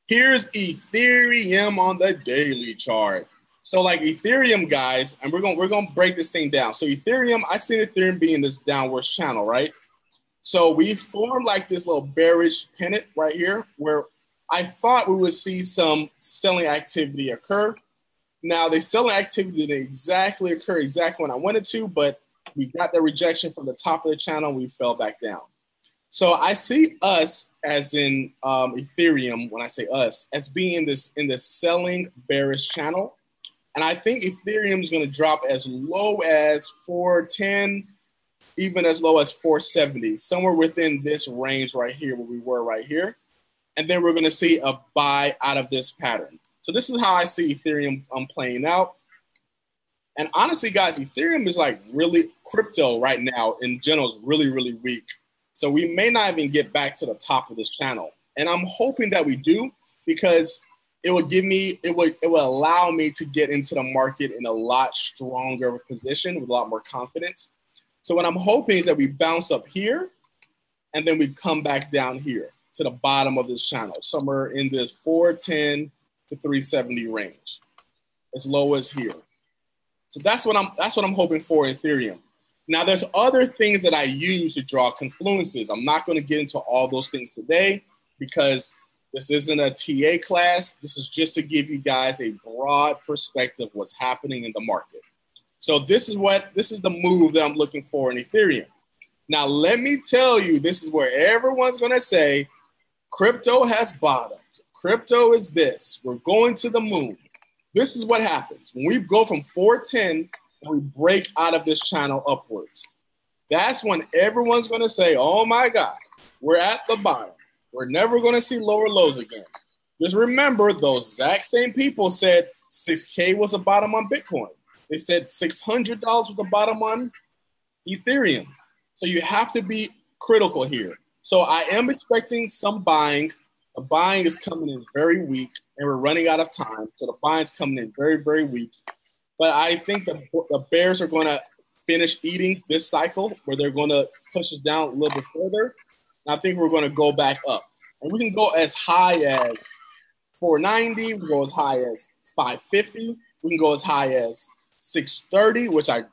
Here's Ethereum on the daily chart. So like Ethereum, guys, and we're gonna break this thing down. So Ethereum, I see Ethereum being this downwards channel, right? So we formed like this little bearish pennant right here, where I thought we would see some selling activity occur. Now the selling activity didn't exactly occur exactly when I wanted to, but we got the rejection from the top of the channel. We fell back down. So I see us as in Ethereum, when I say us, as being in this selling bearish channel. And I think Ethereum is going to drop as low as 410, even as low as 470, somewhere within this range right here where we were right here. And then we're going to see a buy out of this pattern. So this is how I see Ethereum playing out. And honestly, guys, Ethereum is like really, crypto right now in general is really, really weak. So we may not even get back to the top of this channel. And I'm hoping that we do, because it will allow me to get into the market in a lot stronger position with a lot more confidence. So what I'm hoping is that we bounce up here and then we come back down here to the bottom of this channel, somewhere in this 410 to 370 range, as low as here. So that's what I'm hoping for in Ethereum. Now, there's other things that I use to draw confluences. I'm not going to get into all those things today because this isn't a TA class. This is just to give you guys a broad perspective of what's happening in the market. So this is the move that I'm looking for in Ethereum. Now, let me tell you, this is where everyone's going to say, crypto has bottomed. Crypto is this. We're going to the moon. This is what happens. When we go from 410 and we break out of this channel upwards, that's when everyone's going to say, oh my God, we're at the bottom. We're never going to see lower lows again. Just remember, those exact same people said 6K was the bottom on Bitcoin. They said $600 was the bottom on Ethereum. So you have to be critical here. So I am expecting some buying The buying is coming in very weak, and we're running out of time. So the buying's coming in very, very weak. But I think the bears are going to finish eating this cycle where they're going to push us down a little bit further. And I think we're going to go back up. And we can go as high as 490. We can go as high as 550. We can go as high as 630, which I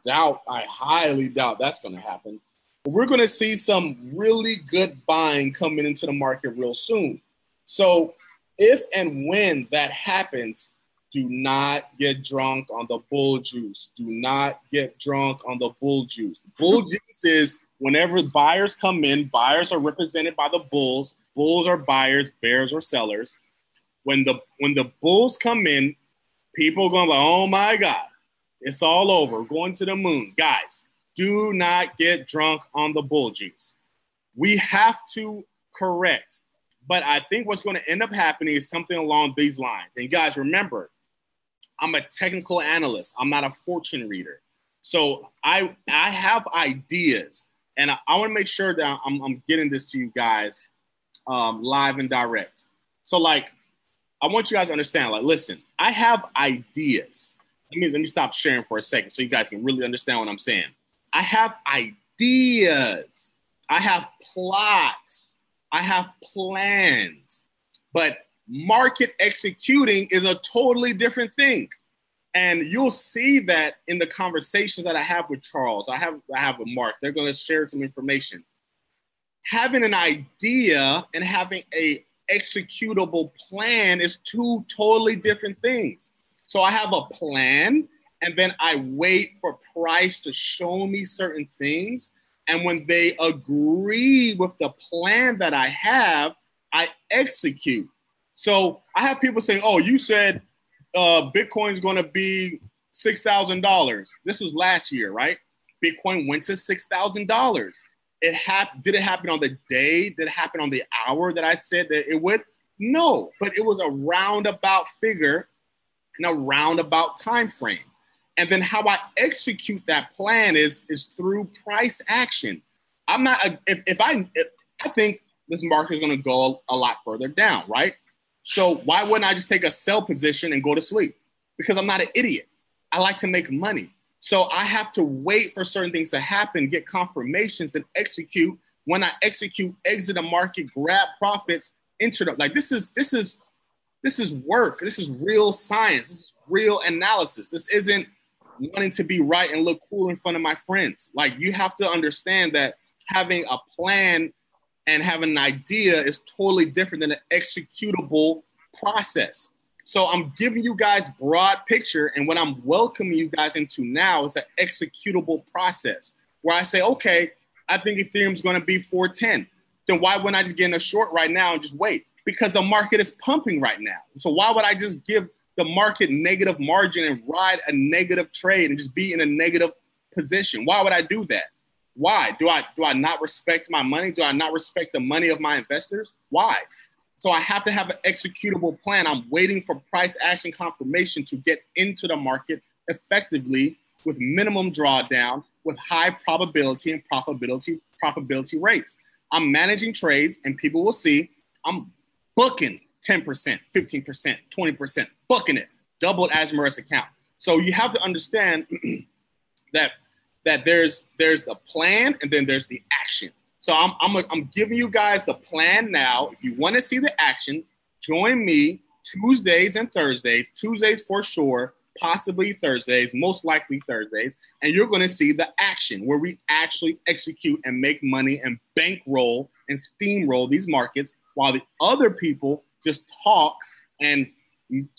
highly doubt that's going to happen. But we're going to see some really good buying coming into the market real soon. So if and when that happens, do not get drunk on the bull juice. Do not get drunk on the bull juice. Bull juice is whenever buyers come in, buyers are represented by the bulls. Bulls are buyers, bears are sellers. When the bulls come in, people are going like, oh my God, it's all over. We're going to the moon. Guys, do not get drunk on the bull juice. We have to correct. But I think what's going to end up happening is something along these lines. And guys, remember, I'm a technical analyst. I'm not a fortune reader. So I have ideas. And I want to make sure that I'm getting this to you guys live and direct. So, like, I want you guys to understand, like, listen, I have ideas. Let me stop sharing for a second so you guys can really understand what I'm saying. I have ideas. I have plots. I have plans. But market executing is a totally different thing. And you'll see that in the conversations that I have with Charles. I have with Mark. They're going to share some information. Having an idea and having a executable plan is two totally different things. So I have a plan, and then I wait for price to show me certain things. And when they agree with the plan that I have, I execute. So I have people saying, oh, you said Bitcoin's going to be $6,000. This was last year, right? Bitcoin went to $6,000. Did it happen on the day? Did it happen on the hour that I said that it would? No, but it was a roundabout figure in a roundabout time frame. And then how I execute that plan is through price action. I'm not if I think this market is going to go a lot further down, right? So why wouldn't I just take a sell position and go to sleep? Because I'm not an idiot. I like to make money. So I have to wait for certain things to happen, get confirmations, and execute. When I execute, exit the market, grab profits, enter them. Like this is work. This is real science. This is real analysis. This isn't wanting to be right and look cool in front of my friends. Like you have to understand that having a plan and having an idea is totally different than an executable process. So I'm giving you guys broad picture, and what I'm welcoming you guys into now is an executable process where I say, okay, I think Ethereum's going to be 410. Then why wouldn't I just get in a short right now and just wait? Because the market is pumping right now. So why would I just give the market negative margin and ride a negative trade and just be in a negative position? Why would I do that? Why? Do I not respect my money? Do I not respect the money of my investors? Why? So I have to have an executable plan. I'm waiting for price action confirmation to get into the market effectively with minimum drawdown, with high probability and profitability rates. I'm managing trades, and people will see I'm booking 10%, 15%, 20%, booking it, doubled Azzy account. So you have to understand that there's the plan and then there's the action. So I'm giving you guys the plan now. If you want to see the action, join me Tuesdays and Thursdays. Tuesdays for sure, possibly Thursdays, most likely Thursdays. And you're going to see the action where we actually execute and make money and bankroll and steamroll these markets while the other people just talk and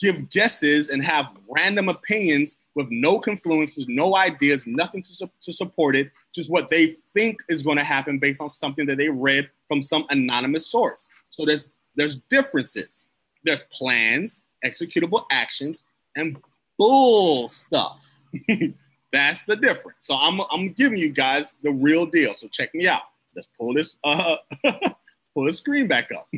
give guesses and have random opinions with no confluences, no ideas, nothing to support it, just what they think is going to happen based on something that they read from some anonymous source. So there's differences. There's plans, executable actions, and bull stuff. That's the difference. So I'm giving you guys the real deal. So check me out. Let's pull this pull the screen back up.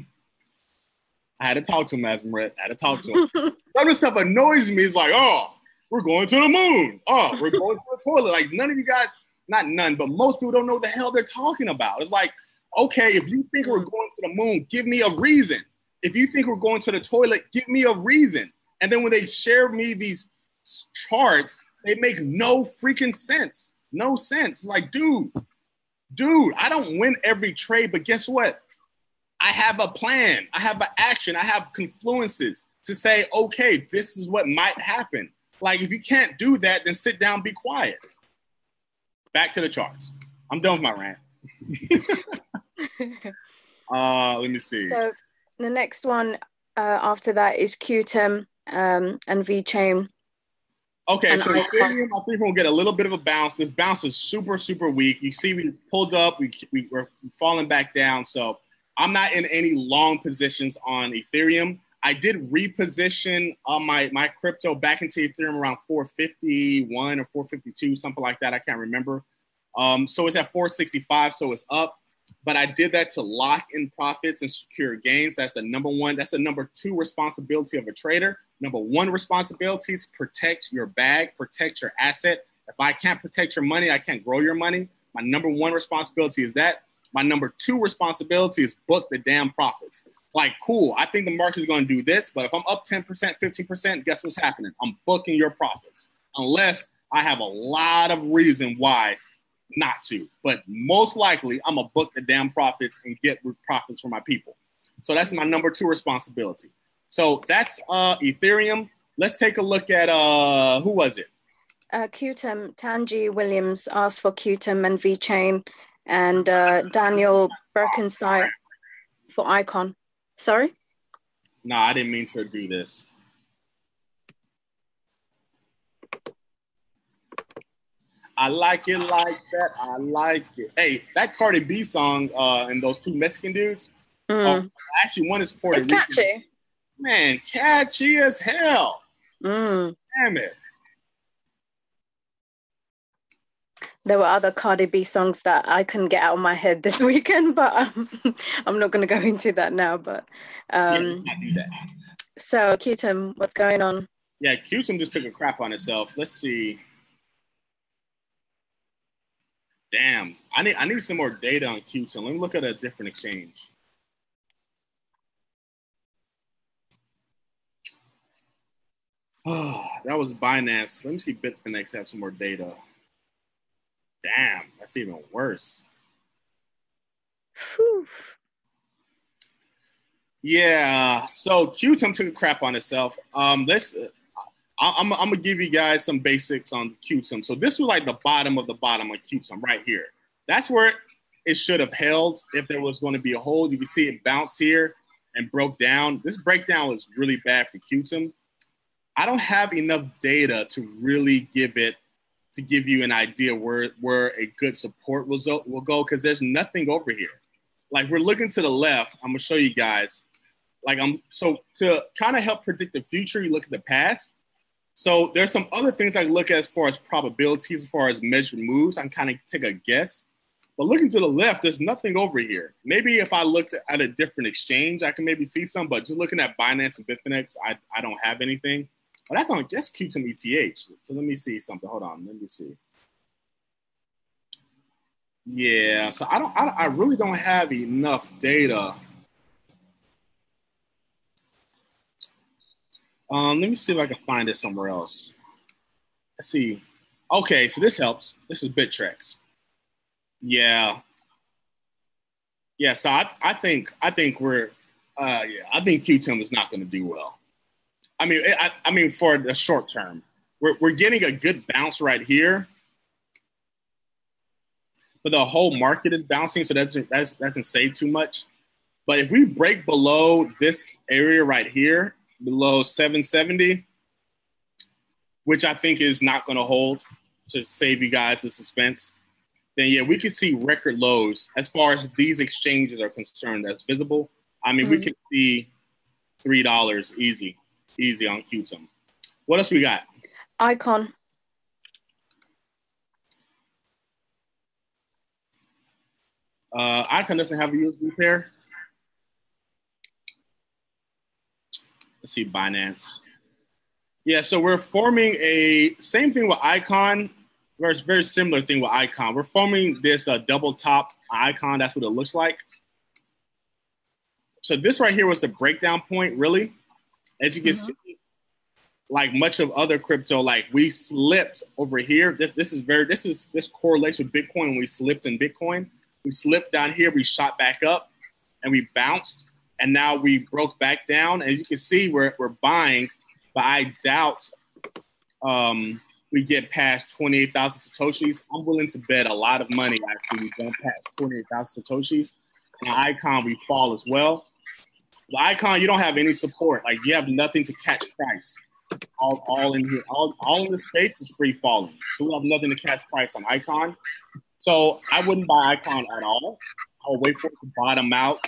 I had to talk to him, Azzy. I had to talk to him. Some of the stuff annoys me. It's like, oh, we're going to the moon. Oh, we're going to the toilet. Like none of you guys, not none, but most people don't know what the hell they're talking about. It's like, okay, if you think we're going to the moon, give me a reason. If you think we're going to the toilet, give me a reason. And then when they share me these charts, they make no freaking sense. No sense. It's like, dude, I don't win every trade, but guess what? I have a plan. I have an action. I have confluences to say, okay, this is what might happen. Like, if you can't do that, then sit down, be quiet. Back to the charts. I'm done with my rant. Let me see. So the next one after that is QTIM and VeChain. Okay, so Ethereum, I think we'll get a little bit of a bounce. This bounce is super, super weak. You see, we pulled up, we're falling back down. So I'm not in any long positions on Ethereum. I did reposition my crypto back into Ethereum around 451 or 452, something like that. I can't remember. So it's at 465, so it's up. But I did that to lock in profits and secure gains. That's the number one. That's the number two responsibility of a trader. Number one responsibility is protect your bag, protect your asset. If I can't protect your money, I can't grow your money. My number one responsibility is that. My number two responsibility is book the damn profits. Like, cool, I think the market is going to do this, but if I'm up 10%, 15%, guess what's happening? I'm booking your profits. Unless I have a lot of reason why not to. But most likely, I'm going to book the damn profits and get profits for my people. So that's my number two responsibility. So that's Ethereum. Let's take a look at, who was it? QTIM, Tanji Williams asked for QTIM and VeChain, and Daniel Birkenstein for AKing. Sorry? No, I didn't mean to do this. I like it like that. I like it. Hey, that Cardi B song and those two Mexican dudes. Actually, one is Puerto Rican. It's catchy. Man, catchy as hell. Damn it. There were other Cardi B songs that I couldn't get out of my head this weekend, but I'm not going to go into that now. But yeah, let's not do that. So, QTIM, what's going on? Yeah, QTIM just took a crap on itself. Let's see. Damn, I need some more data on QTIM. Let me look at a different exchange. Oh, that was Binance. Let me see Bitfinex have some more data. Damn, that's even worse. Whew. Yeah, so QTIM took a crap on itself. I'm gonna give you guys some basics on QTIM. So this was like the bottom of QTIM right here. That's where it should have held if there was going to be a hold. You can see it bounce here and broke down. This breakdown was really bad for QTIM. I don't have enough data to really give you an idea where a good support will go, because there's nothing over here. Like, we're looking to the left. I'm gonna show you guys. So to kind of help predict the future, you look at the past. So there's some other things I look at as far as probabilities, as far as measured moves. I can kind of take a guess. But looking to the left, there's nothing over here. Maybe if I looked at a different exchange, I can maybe see some. But just looking at Binance and Bitfinex, I don't have anything. But that's on QTIM ETH. So let me see something. Hold on. Let me see. Yeah. So I really don't have enough data. Let me see if I can find it somewhere else. Let's see. Okay, so this helps. This is Bittrex. Yeah. Yeah, so I think we're I think QTIM is not going to do well. I mean for the short term. We're getting a good bounce right here. But the whole market is bouncing, so that doesn't say too much. But if we break below this area right here, below 770, which I think is not going to hold, to save you guys the suspense, then yeah, we could see record lows as far as these exchanges are concerned. That's visible. I mean, we could see $3 easy on QTIM. What else we got? AKing. AKing doesn't have a USB pair. Let's see, Binance. Yeah, so we're forming a same thing with AKing. Very similar thing with AKing. We're forming this double top AKing. That's what it looks like. So this right here was the breakdown point, really. As you can see, like much of other crypto, like we slipped over here. This correlates with Bitcoin. When we slipped in Bitcoin, we slipped down here, we shot back up, and we bounced, and now we broke back down. And you can see we're buying, but I doubt we get past 28,000 Satoshis. I'm willing to bet a lot of money actually we don't pass 28,000 Satoshis. And AKing, we fall as well. The AKing, you don't have any support. Like you have nothing to catch price. All in here, all in the space is free falling. So we have nothing to catch price on AKing. So I wouldn't buy AKing at all. I'll wait for it to bottom out.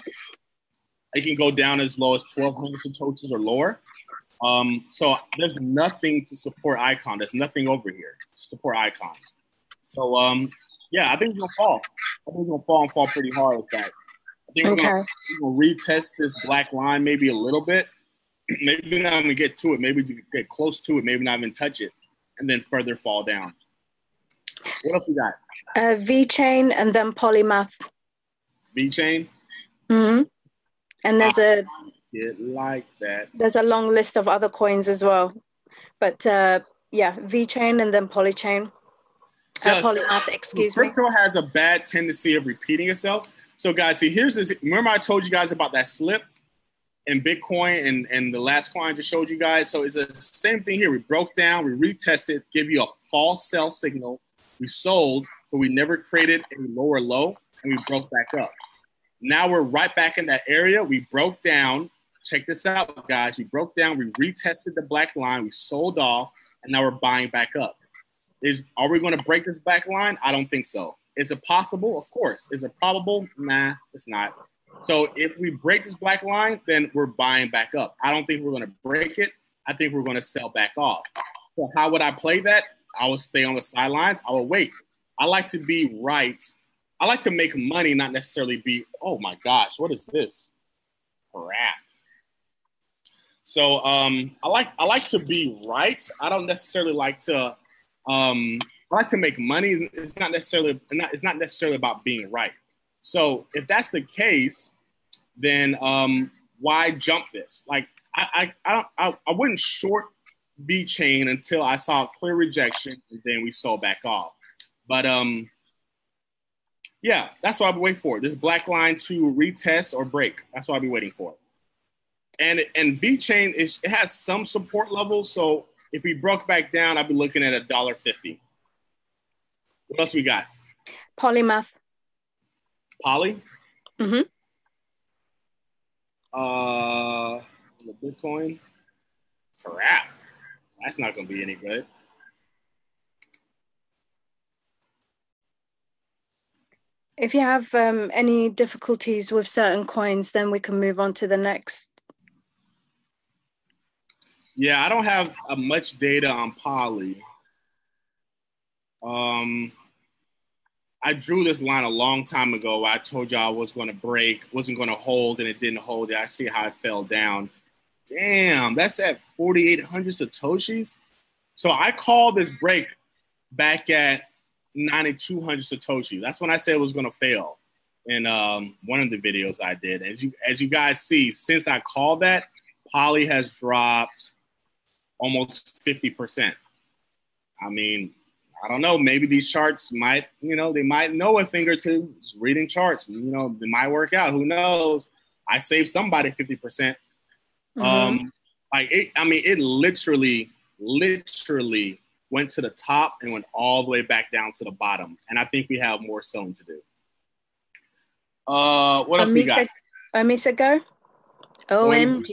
It can go down as low as 1,200 Satoshis or lower. So there's nothing to support AKing. There's nothing over here to support AKing. So yeah, I think it's gonna fall. I think it's gonna fall and fall pretty hard with that. I think we're gonna retest this black line maybe a little bit. Maybe not even get to it. Maybe get close to it. Maybe not even touch it, and then further fall down. What else we got? VeChain and then Polymath. VeChain. Mm-hmm. And there's There's a long list of other coins as well, but yeah, VeChain and then Polychain. Polymath, excuse me. Crypto has a bad tendency of repeating itself. So guys, see, here's this. Remember I told you guys about that slip in Bitcoin and the last coin I just showed you guys. So it's the same thing here. We broke down, we retested, give you a false sell signal. We sold, but we never created a lower low, and we broke back up. Now we're right back in that area. We broke down. Check this out, guys. We broke down. We retested the black line. We sold off, and now we're buying back up. Are we going to break this black line? I don't think so. Is it possible? Of course. Is it probable? Nah, it's not. So if we break this black line, then we're buying back up. I don't think we're going to break it. I think we're going to sell back off. So how would I play that? I would stay on the sidelines. I will wait. I like to be right. I like to make money, not necessarily be, oh my gosh, what is this? Crap. So I like to be right. I don't necessarily like to I like to make money. It's not necessarily about being right. So if that's the case, then why jump this? Like I wouldn't short VeChain until I saw a clear rejection, and then we sold back off. But yeah, that's what I'll be waiting for. This black line to retest or break. That's what I'll be waiting for. And VeChain it has some support level. So if we broke back down, I'd be looking at $1.50. What else we got? Polymath. Poly? Mm-hmm. The Bitcoin. Crap. That's not going to be any good. If you have any difficulties with certain coins, then we can move on to the next. Yeah, I don't have much data on Poly. I drew this line a long time ago. I told you I was going to break, wasn't going to hold, and it didn't hold. I see how it fell down. Damn, that's at 4,800 Satoshis. So I called this break back at 9,200 Satoshis. That's when I said it was going to fail in one of the videos I did. As you guys see, since I called that, Poly has dropped almost 50%. I mean, I don't know. Maybe these charts might, they might know a thing or two. Just reading charts, they might work out. Who knows? I saved somebody 50%. Mm-hmm. It literally went to the top and went all the way back down to the bottom. And I think we have more selling to do. What else we got? Omisa go. OMG.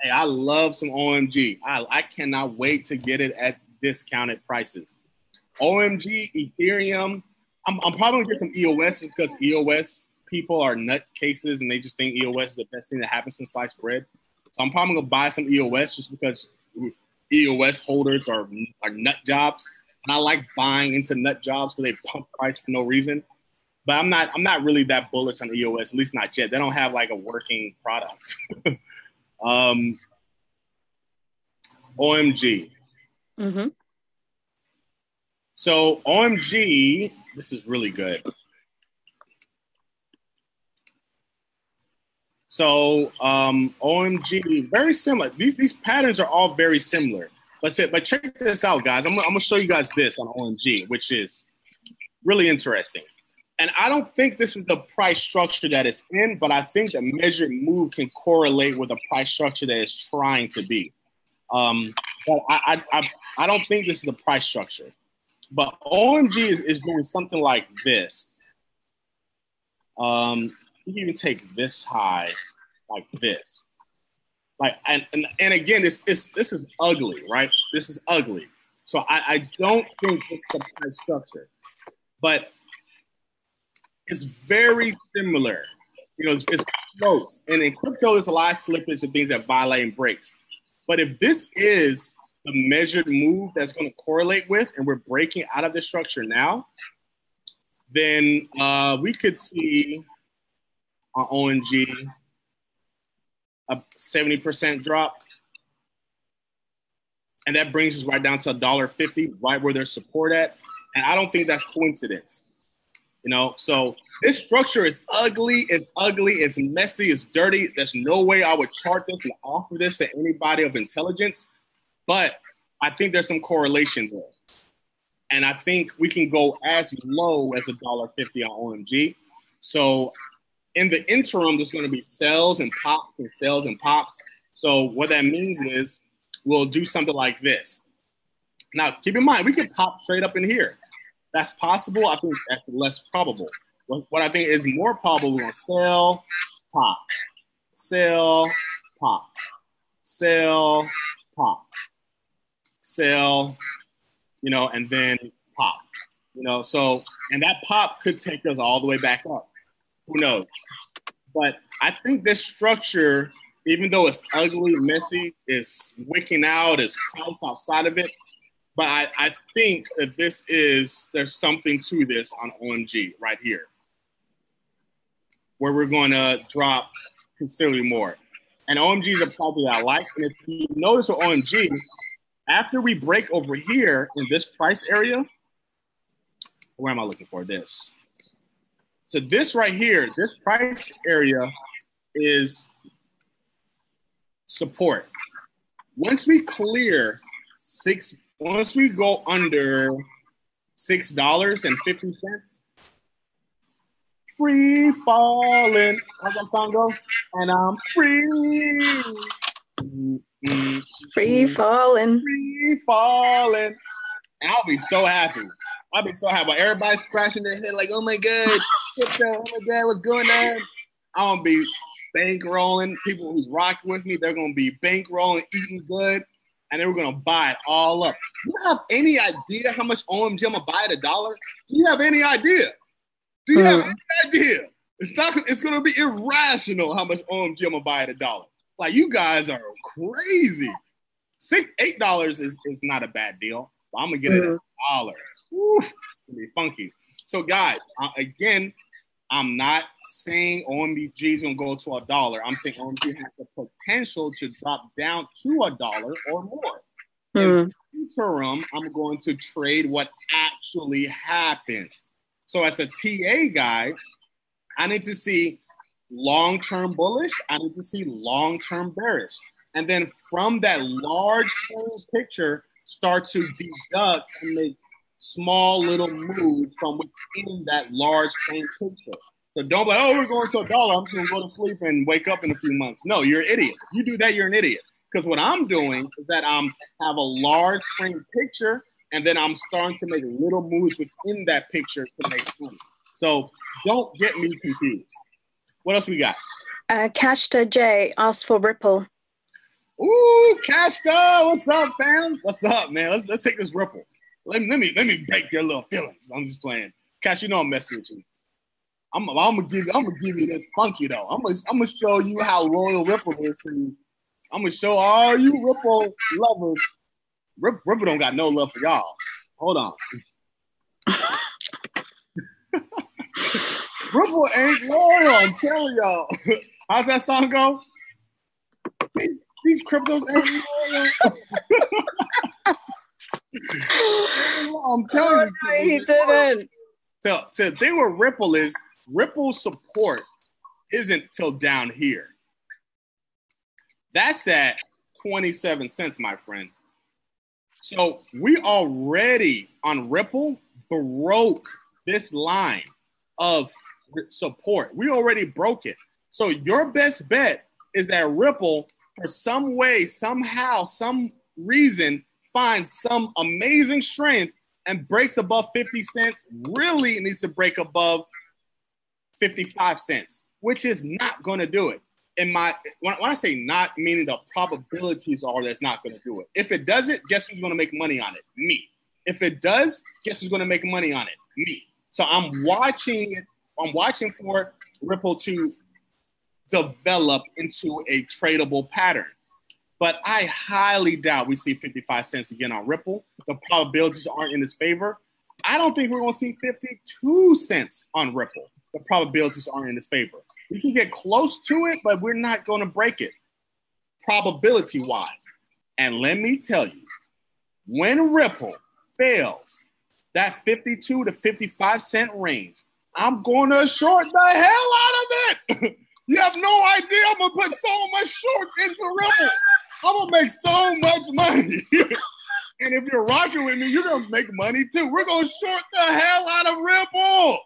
Hey, I love some OMG. I cannot wait to get it at discounted prices. OMG, Ethereum. I'm probably going to get some EOS because EOS people are nut cases and they just think EOS is the best thing that happens since sliced bread. So I'm probably going to buy some EOS just because EOS holders are nut jobs. And I like buying into nut jobs because they pump price for no reason. But I'm not really that bullish on EOS, at least not yet. They don't have like a working product. OMG. Mm-hmm. So OMG, this is really good. So OMG, very similar. These patterns are all very similar. But check this out, guys. I'm gonna show you guys this on OMG, which is really interesting. And I don't think this is the price structure that it's in, but I think the measured move can correlate with the price structure that it's trying to be. But I don't think this is the price structure. But OMG is doing something like this. You can even take this high like this. Like and again, this is ugly, right? This is ugly. So I don't think it's the price structure. But it's very similar. You know, it's close. And in crypto, there's a lot of slippage and things that violate and breaks. But if this is the measured move that's going to correlate with, and we're breaking out of the structure now, then we could see on OMG a 70% drop. And that brings us right down to $1.50, right where there's support at. And I don't think that's coincidence. You know, so this structure is ugly, it's messy, it's dirty. There's no way I would chart this and offer this to anybody of intelligence. But I think there's some correlation there. And I think we can go as low as $1.50 on OMG. So in the interim, there's going to be sells and pops and sells and pops. So what that means is we'll do something like this. Now, keep in mind, we can pop straight up in here. That's possible. I think that's less probable. What I think is more probable, we're going to sell, pop, sell, pop, sell, pop, sell, you know, and then pop, you know. So, and that pop could take us all the way back up. Who knows? But I think this structure, even though it's ugly, messy, is wicking out, is price outside of it. But I think that there's something to this on OMG right here, where we're going to drop considerably more. And OMG is a project that I like. And if you notice with OMG, after we break over here in this price area, where am I looking for this? So this right here, this price area is support. Once we clear once we go under $6.50, free falling. How's that song go? And I'm free. Free falling. Free falling. And I'll be so happy. I'll be so happy. Everybody's scratching their head like, oh my God, oh my God, what's going on? I'm going to be bankrolling. People who's rocking with me, they're going to be bankrolling, eating good. And then we're going to buy it all up. Do you have any idea how much OMG I'm going to buy at $1? Do you have any idea? Do you have any idea? It's going to be irrational how much OMG I'm going to buy at $1. Like, you guys are crazy. $8 is not a bad deal. But I'm going to get it at $1. Woo, it's going to be funky. So, guys, again, I'm not saying OMG is going to go to $1. I'm saying OMG has the potential to drop down to $1 or more. In the interim, I'm going to trade what actually happens. So as a TA guy, I need to see long-term bullish. I need to see long-term bearish. And then from that large picture, start to deduct and make small little moves from within that large frame picture. So don't be like, oh, we're going to $1. I'm just going to go to sleep and wake up in a few months. No, you're an idiot. You do that, you're an idiot. Because what I'm doing is that have a large frame picture, and then I'm starting to make little moves within that picture to make money. So don't get me confused. What else we got? Cashta J asked for Ripple. Ooh, Cashta, what's up, fam? What's up, man? Let's take this Ripple. Let me break your little feelings. I'm just playing. Cash, you know I'm messing with you. I'm gonna give you this funky though. I'm gonna show you how loyal Ripple is to you. I'm gonna show all you Ripple lovers. Ripple don't got no love for y'all. Hold on. Ripple ain't loyal. I'm telling y'all. How's that song go? These cryptos ain't loyal. I'm telling you. No, he didn't. So the thing with Ripple is Ripple support isn't till down here. That's at 27 cents, my friend. So we already on Ripple broke this line of support. We already broke it. So your best bet is that Ripple, for some way, somehow, some reason, finds some amazing strength and breaks above 50 cents. Really needs to break above 55 cents, which is not going to do it. When I say not, meaning the probabilities are that's not going to do it. If it does it, guess who's going to make money on it? Me. If it does, guess who's going to make money on it? Me. So I'm watching it. I'm watching for Ripple to develop into a tradable pattern. But I highly doubt we see 55 cents again on Ripple. The probabilities aren't in its favor. I don't think we're going to see 52 cents on Ripple. The probabilities aren't in its favor. We can get close to it, but we're not going to break it probability-wise. And let me tell you, when Ripple fails that 52 to 55 cent range, I'm going to short the hell out of it. You have no idea. I'm going to put so much shorts into Ripple. I'm going to make so much money. And if you're rocking with me, you're going to make money too. We're going to short the hell out of Ripple.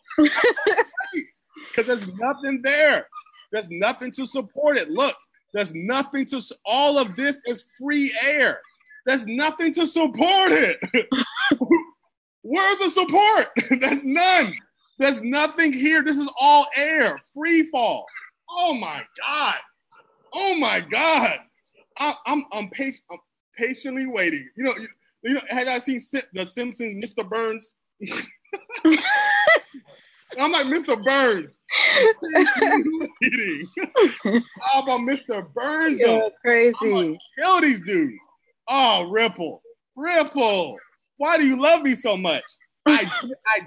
Because there's nothing there. There's nothing to support it. Look, there's nothing to, all of this is free air. There's nothing to support it. Where's the support? There's none. There's nothing here. This is all air, free fall. Oh my God. Oh my God. I'm patiently waiting. You know, have I seen The Simpsons, Mr. Burns? I'm like Mr. Burns. How about Mr. Burns? You're crazy. I'm gonna kill these dudes. Oh, Ripple. Why do you love me so much? I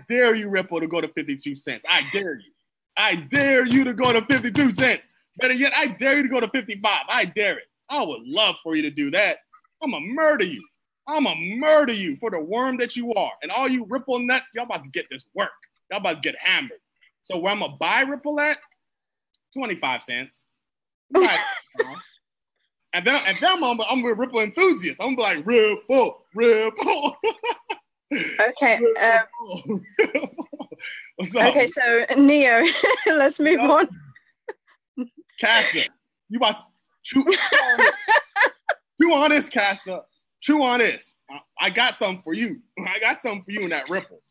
dare you, Ripple, to go to 52 cents. I dare you. I dare you to go to 52 cents. Better yet, I dare you to go to 55. I dare it. I would love for you to do that. I'm gonna murder you. I'm gonna murder you for the worm that you are. And all you Ripple nuts, y'all about to get this work. Y'all about to get hammered. So where I'm gonna buy Ripple at? 25 cents. And then I'm a Ripple enthusiast. I'm gonna be like, Ripple. Okay. Okay, so Neo, let's move on. Castor, you about to chew on this, Castor. Chew on this. I got something for you. I got something for you in that Ripple.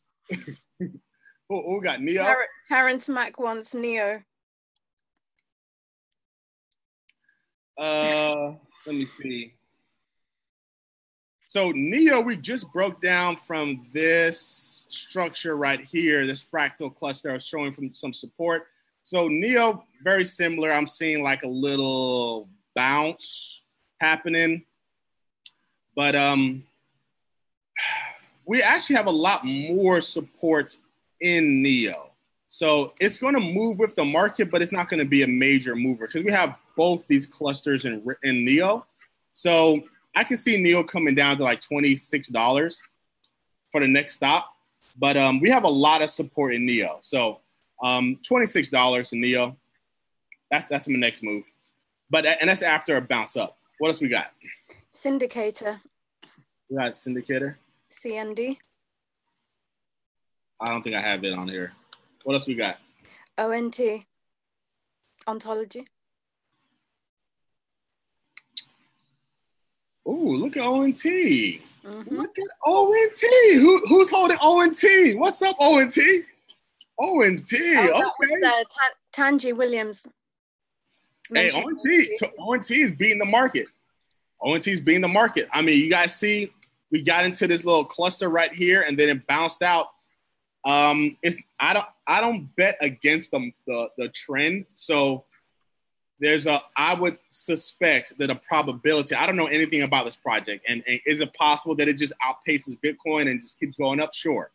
We got Neo. Terrence Mack wants Neo. Let me see. So Neo, we just broke down from this structure right here, this fractal cluster I was showing from some support. So Neo, very similar. I'm seeing like a little bounce happening. But we actually have a lot more support in Neo. So it's going to move with the market, but it's not going to be a major mover because we have both these clusters in Neo. So I can see Neo coming down to like $26 for the next stop. But we have a lot of support in Neo. So $26 in Neo. That's my next move. And that's after a bounce up. What else we got? Syndicator. We got Syndicator. CND. I don't think I have it on here. What else we got? ONT. Ontology. Ooh, look at ONT. Mm-hmm. Look at ONT. Who's holding ONT? What's up, ONT? ONT. Oh, okay. Tangi Williams. Hey, ONT is beating the market. ONT is beating the market. I mean, you guys see, we got into this little cluster right here, and then it bounced out. I don't bet against the trend. So I would suspect that a probability. I don't know anything about this project, and is it possible that it just outpaces Bitcoin and just keeps going up? Sure,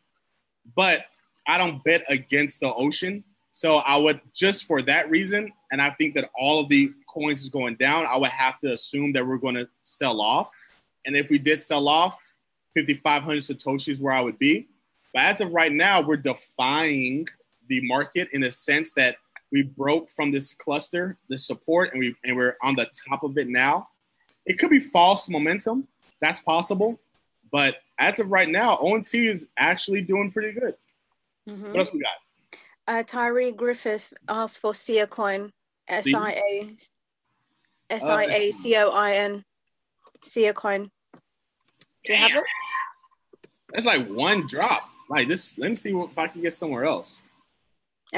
but I don't bet against the ocean. So I would, just for that reason, and I think that all of the coins is going down, I would have to assume that we're going to sell off. And if we did sell off, 5,500 Satoshi is where I would be. But as of right now, we're defying the market in a sense that we broke from this cluster, this support, and we're on the top of it now. It could be false momentum. That's possible. But as of right now, ONT is actually doing pretty good. Mm-hmm. What else we got? Tyree Griffith asked for SIA coin. SIACOIN. SIA coin. Do you have it? That's like one drop. Like this. Let me see if I can get somewhere else.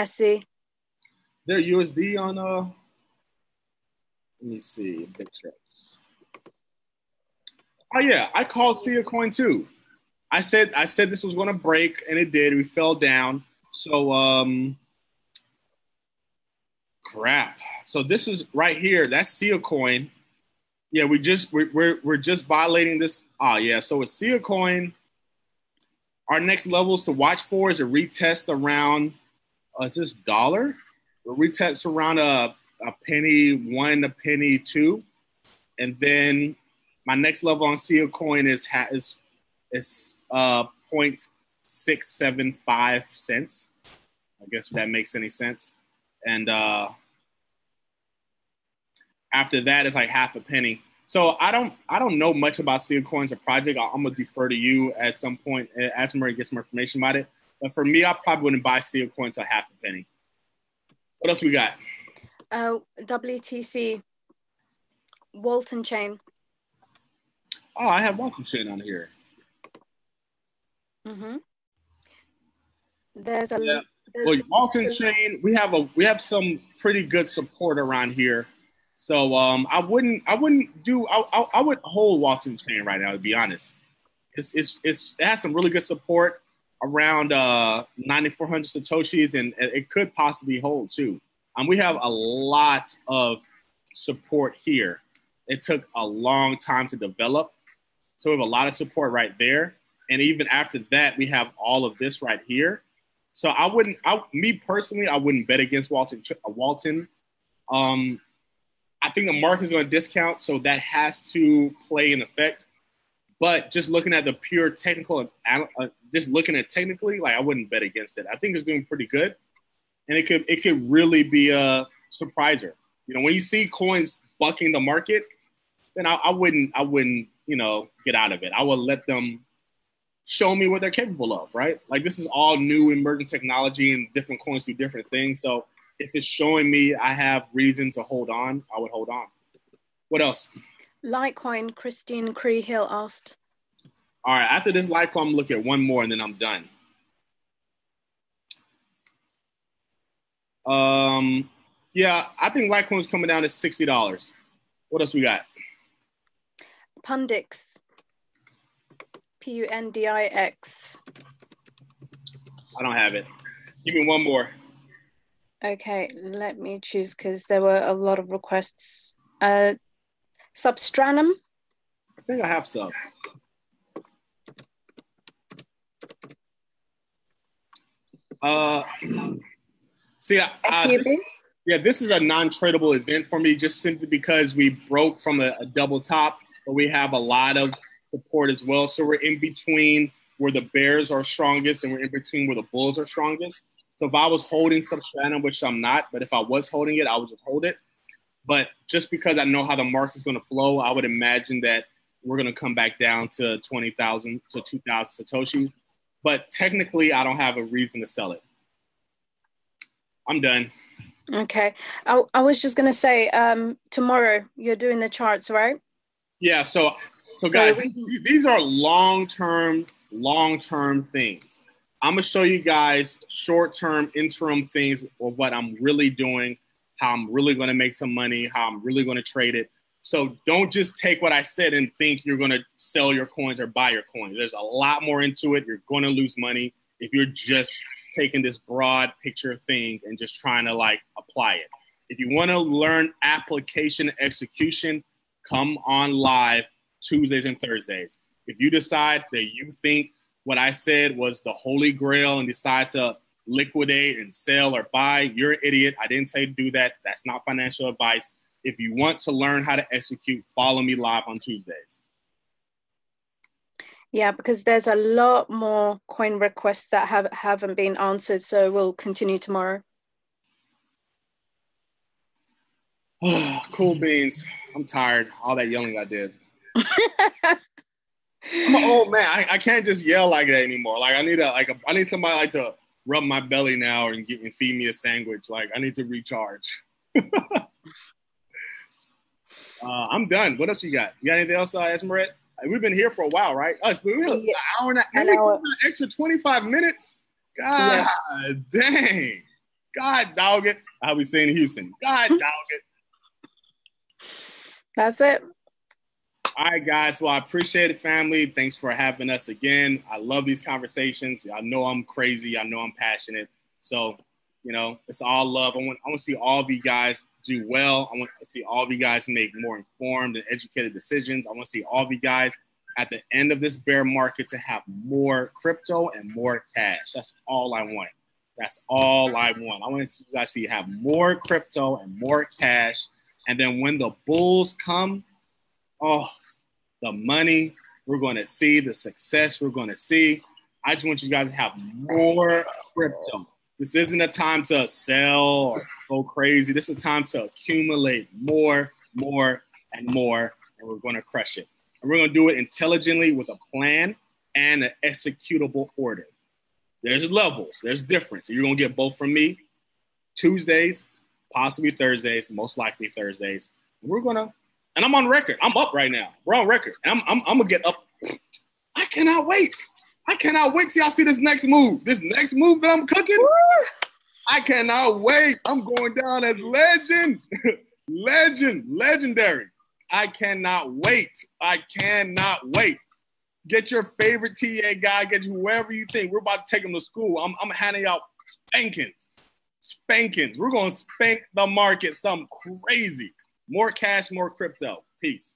SC. Their USD on let me see, big checks. Oh yeah, I called SIA coin too. I said this was going to break, and it did. We fell down. So crap. So this is right here. That's SIA coin. Yeah, we're just violating this. Oh yeah. So it's SIA coin. Our next levels to watch for is a retest around. Is this dollar? A retest around a penny 1, a penny 2, and then my next level on SIA coin is 0.675 cents. I guess if that makes any sense. And after that, it's like half a penny. So I don't know much about SIA coins or project. I'm gonna defer to you at some point as Murray gets more information about it. But for me, I probably wouldn't buy SIA coins at half a penny. What else we got? WTC Walton chain. Oh, I have Walton chain on here. Mm-hmm. There's a well, Walton chain. We have some pretty good support around here. So I would hold Walton chain right now, to be honest. It has some really good support around 9,400 Satoshis, and it could possibly hold too. We have a lot of support here. It took a long time to develop, so we have a lot of support right there. And even after that, we have all of this right here. So me personally, I wouldn't bet against Walton. I think the market is going to discount, so that has to play in effect. But just looking at the pure technical, just looking at technically, like I wouldn't bet against it. I think it's doing pretty good, and it could really be a surpriser. You know, when you see coins bucking the market, then I wouldn't get out of it. I would let them show me what they're capable of, right? Like this is all new emerging technology, and different coins do different things. So if it's showing me I have reason to hold on, I would hold on. What else? Litecoin, Christine Creehill asked. All right, after this Litecoin, I'm looking at one more and then I'm done. Yeah, I think Litecoin's coming down to $60. What else we got? Pundix. Pundix. I don't have it. Give me one more. Okay, let me choose because there were a lot of requests. Substranum. I think I have sub. This is a non-tradable event for me, just simply because we broke from a double top, but we have a lot of support as well. So we're in between where the bears are strongest, and we're in between where the bulls are strongest. So if I was holding Substranum, which I'm not, but if I was holding it, I would just hold it. But just because I know how the market's going to flow, I would imagine that we're going to come back down to 20,000 to 2,000 Satoshis. But technically, I don't have a reason to sell it. I'm done. Okay. I was just going to say, tomorrow you're doing the charts, right? Yeah. So guys, these are long-term things. I'm going to show you guys short-term, interim things of what I'm really doing, how I'm really going to make some money, how I'm really going to trade it. So don't just take what I said and think you're going to sell your coins or buy your coins. There's a lot more into it. You're going to lose money if you're just taking this broad picture thing and just trying to like apply it. If you want to learn application execution, come on live Tuesdays and Thursdays. If you decide that you think what I said was the holy grail and decide to liquidate and sell or buy, you're an idiot. I didn't say to do that. That's not financial advice. If you want to learn how to execute, follow me live on Tuesdays. Yeah, because there's a lot more coin requests that haven't been answered. So we'll continue tomorrow. Cool beans. I'm tired. All that yelling I did. I'm an old man. I can't just yell like that anymore. Like I need somebody like to rub my belly now and feed me a sandwich. Like I need to recharge. I'm done. What else you got? You got anything else, Esmerette? We've been here for a while, right? Us, we were an hour and an hour. Extra 25 minutes. God dang. God dog it. How we say in Houston. God dog it. That's it. All right, guys. Well, I appreciate it, family. Thanks for having us again. I love these conversations. I know I'm crazy. I know I'm passionate. So, you know, it's all love. I want to see all of you guys do well. I want to see all of you guys make more informed and educated decisions. I want to see all of you guys at the end of this bear market to have more crypto and more cash. That's all I want. That's all I want. I want you guys to have more crypto and more cash. And then when the bulls come, oh, the money we're going to see, the success we're going to see. I just want you guys to have more crypto. This isn't a time to sell or go crazy. This is a time to accumulate more, and more, and we're going to crush it. And we're going to do it intelligently with a plan and an executable order. There's levels. There's difference. You're going to get both from me Tuesdays, possibly Thursdays, most likely Thursdays. And I'm on record. I'm up right now. We're on record. And I'm going to get up. I cannot wait. I cannot wait till y'all see this next move. This next move that I'm cooking. Woo! I cannot wait. I'm going down as legend. Legendary. I cannot wait. I cannot wait. Get your favorite TA guy. Get whoever you think. We're about to take them to school. I'm handing out spankings. We're going to spank the market something crazy. More cash, more crypto. Peace.